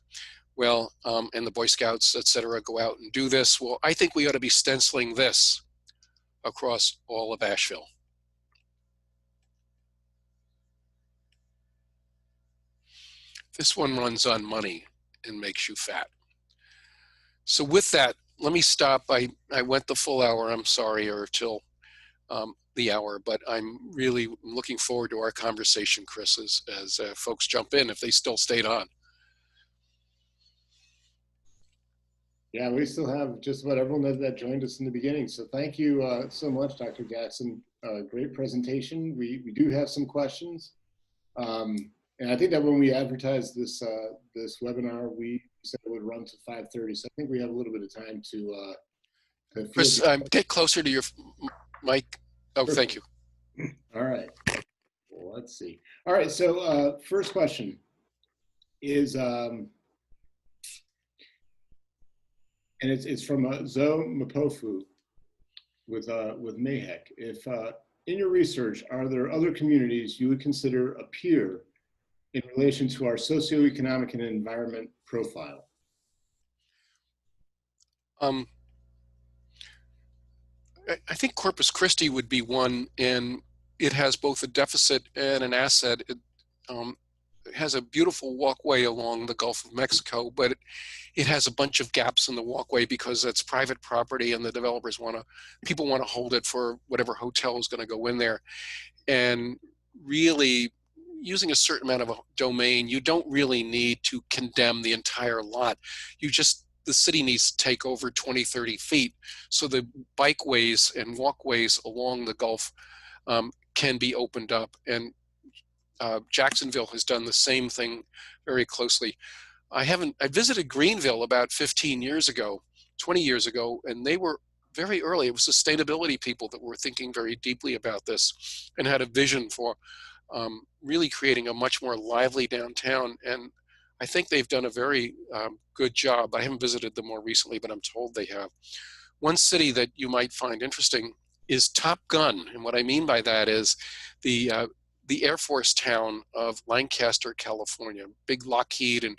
Well, and the Boy Scouts, etc., go out and do this. Well, I think we ought to be stenciling this across all of Asheville. This one runs on money and makes you fat. So with that, let me stop. I went the full hour, I'm sorry, or till the hour, but I'm really looking forward to our conversation, Chris, as folks jump in, if they still stayed on. Yeah, we still have just about everyone that joined us in the beginning. So thank you so much, Dr. Jackson. Great presentation. We do have some questions. And I think that when we advertised this this webinar, we said it would run to 5:30. So I think we have a little bit of time to Chris, get closer to your mic. Oh, Perfect. Thank you. All right. Well, let's see. All right. So first question is, and it's from Zoe Mapofu with Mayhek. If in your research, are there other communities you would consider a peer in relation to our socioeconomic and environment profile? I think Corpus Christi would be one, and it has both a deficit and an asset. It has a beautiful walkway along the Gulf of Mexico, but it has a bunch of gaps in the walkway because it's private property and the developers people want to hold it for whatever hotel is going to go in there. And really, using a certain amount of a domain, you don't really need to condemn the entire lot. The city needs to take over 20, 30 feet so the bikeways and walkways along the Gulf can be opened up. And Jacksonville has done the same thing very closely. I visited Greenville about 15 years ago, 20 years ago, and they were very early. It was sustainability people that were thinking very deeply about this and had a vision for really creating a much more lively downtown. And I think they've done a very good job. I haven't visited them more recently, but I'm told they have. One city that you might find interesting is Top Gun. And what I mean by that is the Air Force town of Lancaster, California, big Lockheed and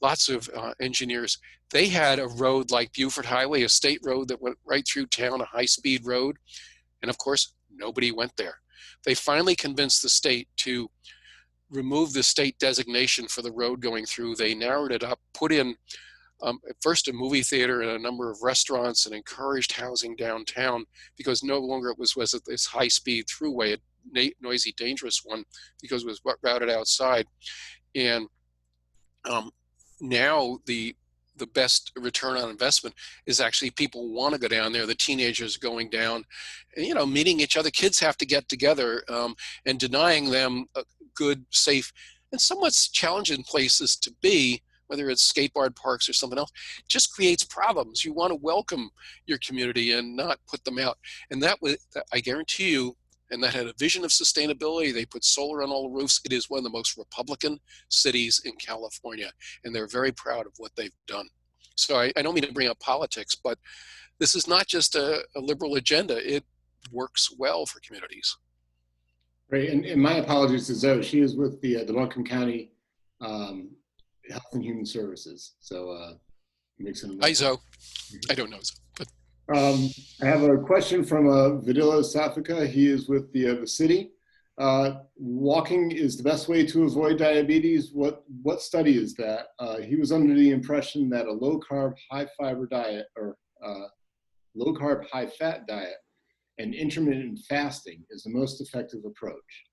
lots of engineers. They had a road like Buford Highway, a state road that went right through town, a high-speed road. And of course, nobody went there. They finally convinced the state to remove the state designation for the road going through. They narrowed it up, put in at first a movie theater and a number of restaurants, and encouraged housing downtown, because no longer was it this high-speed throughway, a noisy, dangerous one, because it was routed outside. And now the best return on investment is actually people want to go down there. The teenagers going down, and, meeting each other. Kids have to get together, and denying them a good, safe, and somewhat challenging places to be, whether it's skateboard parks or something else, just creates problems. You want to welcome your community and not put them out. And that I guarantee you, and that had a vision of sustainability. They put solar on all the roofs. It is one of the most Republican cities in California, and they're very proud of what they've done. So I don't mean to bring up politics, but this is not just a liberal agenda. It works well for communities. Great, and my apologies to Zoe. She is with the Buncombe County Health and Human Services. So mixing them up. Hi, Zoe. I don't know Zoe, but. I have a question from Vidila Safika. He is with the city. Walking is the best way to avoid diabetes. What study is that? He was under the impression that a low carb, high fiber diet, or low carb, high fat diet and intermittent fasting is the most effective approach.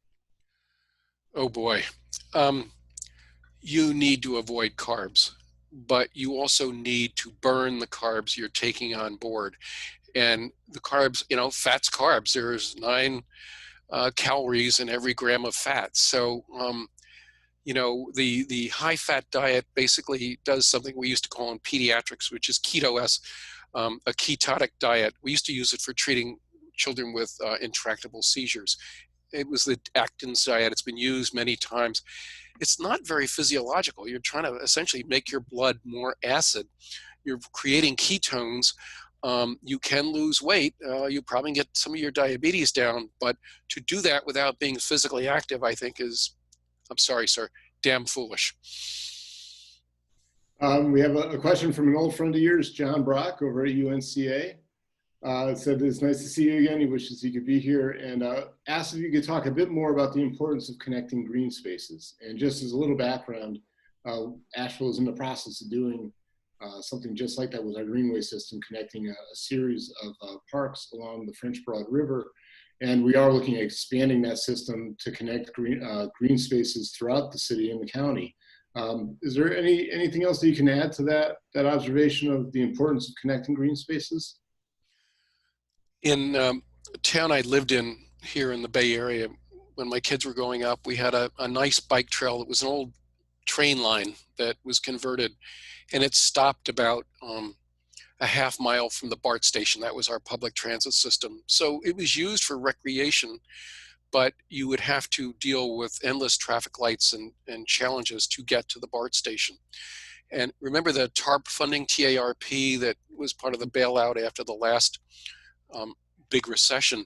Oh boy. You need to avoid carbs, but you also need to burn the carbs you're taking on board. And the carbs, fat's carbs. There's 9 calories in every gram of fat. So, the high-fat diet basically does something we used to call in pediatrics, which is keto-S, a ketotic diet. We used to use it for treating children with intractable seizures. It was the Atkins diet. It's been used many times. It's not very physiological. You're trying to essentially make your blood more acid. You're creating ketones. You can lose weight. You probably get some of your diabetes down, but to do that without being physically active, I think is, I'm sorry, sir, damn foolish. We have a question from an old friend of yours, John Brock, over at UNCA. Said it's nice to see you again. He wishes he could be here, and asked if you could talk a bit more about the importance of connecting green spaces. And just as a little background, Asheville is in the process of doing something just like that with our greenway system, connecting a series of parks along the French Broad River. And we are looking at expanding that system to connect green spaces throughout the city and the county. Is there anything else that you can add to that observation of the importance of connecting green spaces? In a town I lived in here in the Bay Area, when my kids were growing up, we had a nice bike trail. It was an old train line that was converted, and it stopped about a half mile from the BART station. That was our public transit system. So it was used for recreation, but you would have to deal with endless traffic lights and challenges to get to the BART station. And remember the TARP funding, TARP, that was part of the bailout after the last big recession.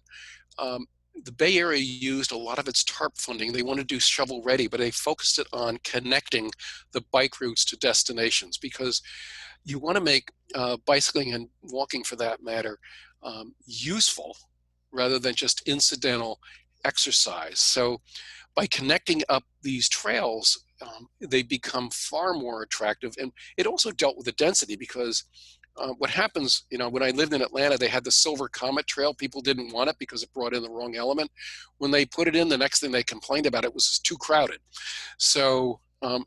The Bay Area used a lot of its TARP funding. They wanted to do shovel ready, but they focused it on connecting the bike routes to destinations, because you want to make bicycling and walking, for that matter, useful rather than just incidental exercise. So by connecting up these trails, they become far more attractive. And it also dealt with the density, because what happens, when I lived in Atlanta, they had the Silver Comet Trail. People didn't want it because it brought in the wrong element. When they put it in, the next thing they complained about it was too crowded. So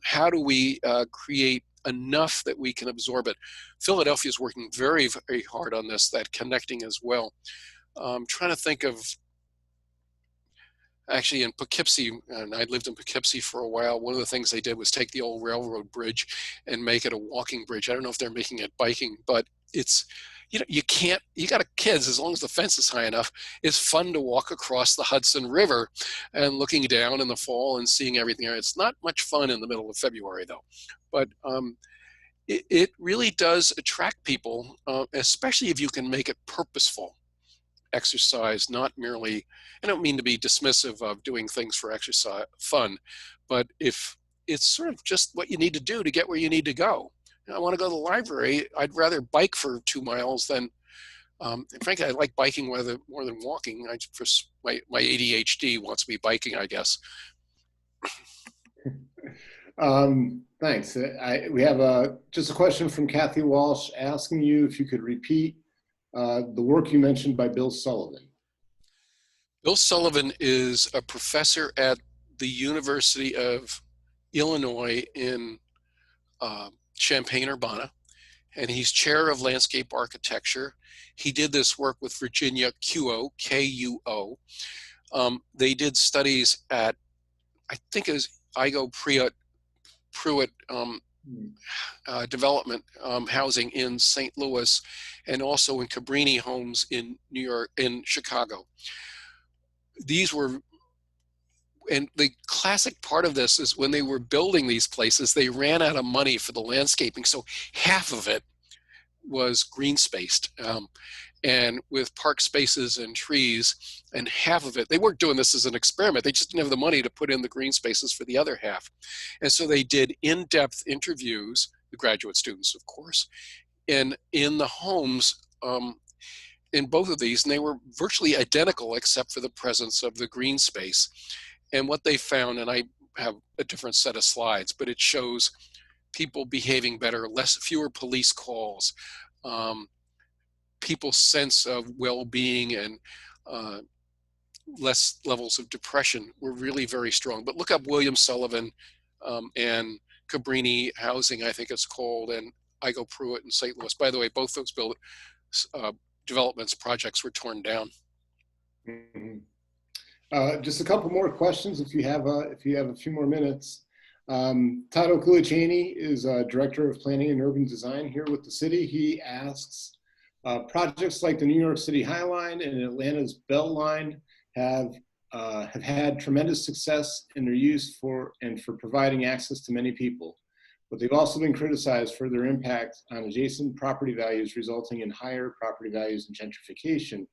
how do we create enough that we can absorb it? Philadelphia is working very, very hard on this, that connecting as well. I'm trying to think of, actually in Poughkeepsie, and I lived in Poughkeepsie for a while, one of the things they did was take the old railroad bridge and make it a walking bridge. I don't know if they're making it biking, but it's, you got kids, as long as the fence is high enough, it's fun to walk across the Hudson River and looking down in the fall and seeing everything. It's not much fun in the middle of February though, but it really does attract people, especially if you can make it purposeful exercise, not merely, I don't mean to be dismissive of doing things for exercise fun, but if it's sort of just what you need to do to get where you need to go. I want to go to the library. I'd rather bike for 2 miles than, frankly, I like biking more than walking. My ADHD wants me biking, I guess. Thanks. We have just a question from Kathy Walsh asking you if you could repeat the work you mentioned by Bill Sullivan. Bill Sullivan is a professor at the University of Illinois in Champaign-Urbana, and he's chair of landscape architecture. He did this work with Virginia Kuo, K-U-O. They did studies at, I think it was Igo Pruitt development housing in St. Louis, and also in Cabrini homes in New York, in Chicago. These were, and the classic part of this is when they were building these places, they ran out of money for the landscaping. So half of it was green spaced, and with park spaces and trees, and half of it, they weren't doing this as an experiment. They just didn't have the money to put in the green spaces for the other half. And so they did in-depth interviews, the graduate students, of course, in the homes in both of these, and they were virtually identical except for the presence of the green space. And what they found, and I have a different set of slides, but it shows people behaving better, fewer police calls, people's sense of well-being and less levels of depression were really very strong. But look up William Sullivan and Cabrini Housing, I think it's called, and Igo Pruitt in St. Louis. By the way, both those developments, projects were torn down. Mhm. Just a couple more questions if you have a few more minutes. Tato Kulicini is Director of Planning and Urban Design here with the city. He asks, projects like the New York City High Line and Atlanta's Beltline have had tremendous success in their use for providing access to many people, but they've also been criticized for their impact on adjacent property values, resulting in higher property values and gentrification.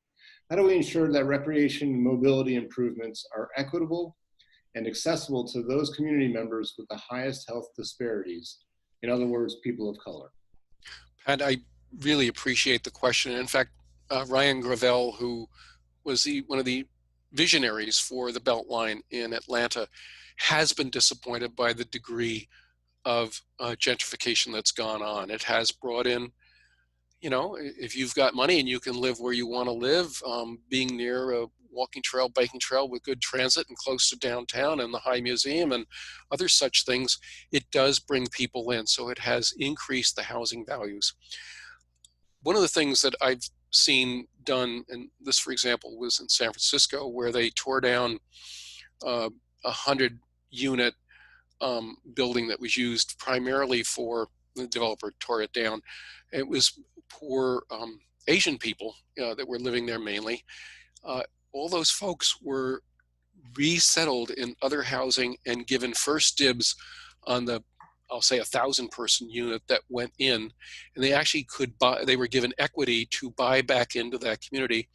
How do we ensure that recreation and mobility improvements are equitable and accessible to those community members with the highest health disparities? In other words, people of color. And I really appreciate the question. In fact, Ryan Gravel, who was one of the visionaries for the Beltline in Atlanta, has been disappointed by the degree of gentrification that's gone on. It has brought in, if you've got money and you can live where you want to live, being near a walking trail, biking trail with good transit and close to downtown and the High Museum and other such things, it does bring people in. So it has increased the housing values. One of the things that I've seen done, and this, for example, was in San Francisco, where they tore down a 100-unit building that was used primarily for, the developer tore it down. It was poor Asian people that were living there mainly. All those folks were resettled in other housing and given first dibs on the, I'll say, 1,000-person unit that went in, and they actually could buy, they were given equity to buy back into that community.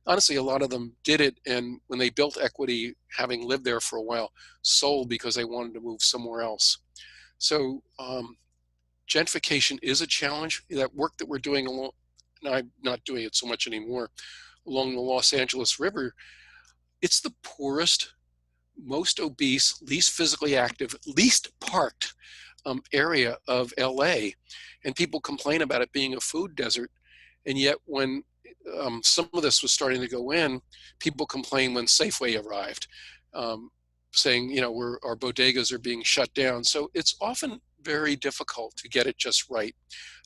Honestly, a lot of them did it, and when they built equity, having lived there for a while, sold because they wanted to move somewhere else. So gentrification is a challenge. That work that we're doing along, and I'm not doing it so much anymore, along the Los Angeles River, it's the poorest, most obese, least physically active, least parked area of LA. And people complain about it being a food desert. And yet when some of this was starting to go in, people complained when Safeway arrived, saying, our bodegas are being shut down. So it's often very difficult to get it just right.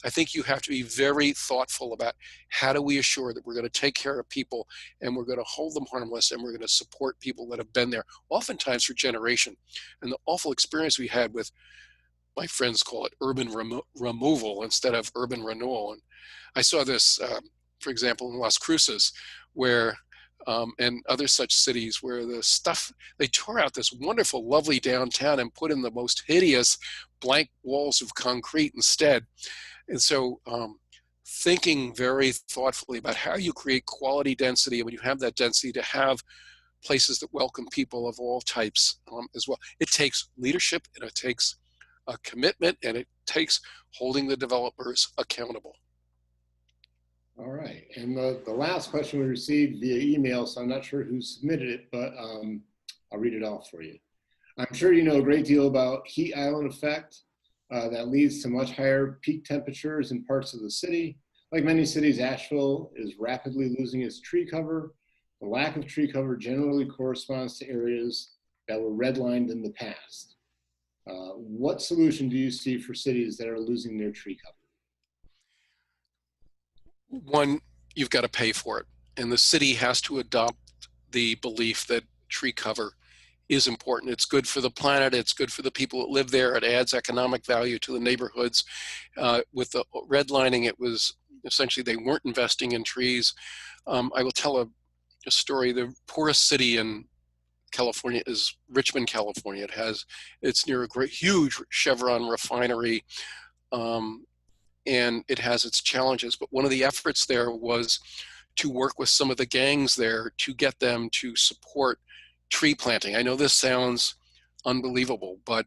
I think you have to be very thoughtful about how do we assure that we're going to take care of people and we're going to hold them harmless and we're going to support people that have been there, oftentimes for generation. And the awful experience we had with, my friends call it urban removal instead of urban renewal. And I saw this, for example, in Las Cruces, where and other such cities where they tore out this wonderful, lovely downtown and put in the most hideous blank walls of concrete instead. And so thinking very thoughtfully about how you create quality density, and when you have that density, to have places that welcome people of all types as well. It takes leadership, and it takes a commitment, and it takes holding the developers accountable. All right, and the last question we received via email, so I'm not sure who submitted it, but I'll read it off for you. I'm sure you know a great deal about heat island effect that leads to much higher peak temperatures in parts of the city. Like many cities, Asheville is rapidly losing its tree cover. The lack of tree cover generally corresponds to areas that were redlined in the past. What solution do you see for cities that are losing their tree cover? One, you've got to pay for it. And the city has to adopt the belief that tree cover is important. It's good for the planet. It's good for the people that live there. It adds economic value to the neighborhoods. With the redlining, it was essentially they weren't investing in trees. I will tell a story. The poorest city in California is Richmond, California. It's near a huge Chevron refinery. And it has its challenges. But one of the efforts there was to work with some of the gangs there to get them to support tree planting. I know this sounds unbelievable, but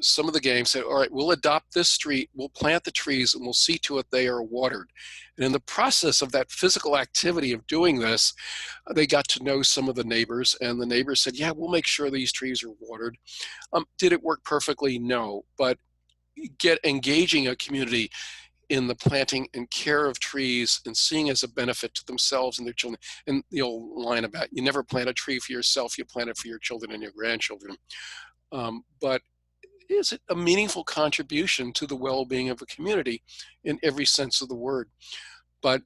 some of the gangs said, all right, we'll adopt this street, we'll plant the trees, and we'll see to it they are watered. And in the process of that physical activity of doing this, they got to know some of the neighbors, and the neighbors said, yeah, we'll make sure these trees are watered. Did it work perfectly? No, but engaging a community in the planting and care of trees and seeing as a benefit to themselves and their children. And the old line about you never plant a tree for yourself, you plant it for your children and your grandchildren. But is it a meaningful contribution to the well-being of a community in every sense of the word? But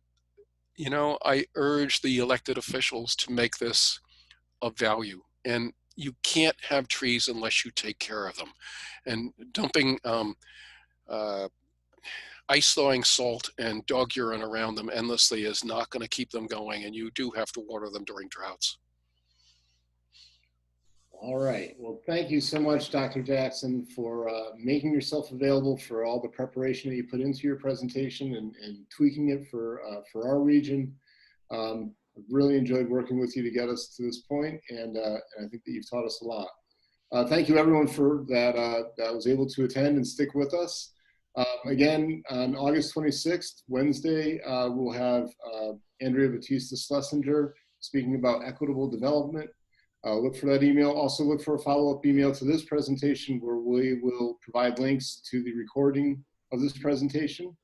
You know, I urge the elected officials to make this of value. And you can't have trees unless you take care of them. And dumping uh, ice thawing salt and dog urine around them endlessly is not going to keep them going. And you do have to water them during droughts. All right. Well, thank you so much, Dr. Jackson, for making yourself available for all the preparation that you put into your presentation and tweaking it for our region. I've really enjoyed working with you to get us to this point, and I think that you've taught us a lot. Thank you, everyone, for that was able to attend and stick with us. Again, on August 26th, Wednesday, we'll have Andrea Batista Schlesinger speaking about equitable development. Look for that email. Also look for a follow-up email to this presentation where we will provide links to the recording of this presentation.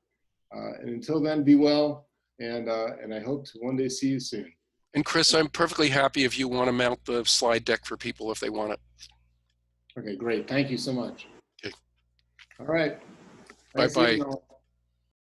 And until then, be well, and I hope to one day see you soon. And Chris, I'm perfectly happy if you want to mount the slide deck for people if they want it. Okay, great. Thank you so much. Okay. All right. Bye-bye.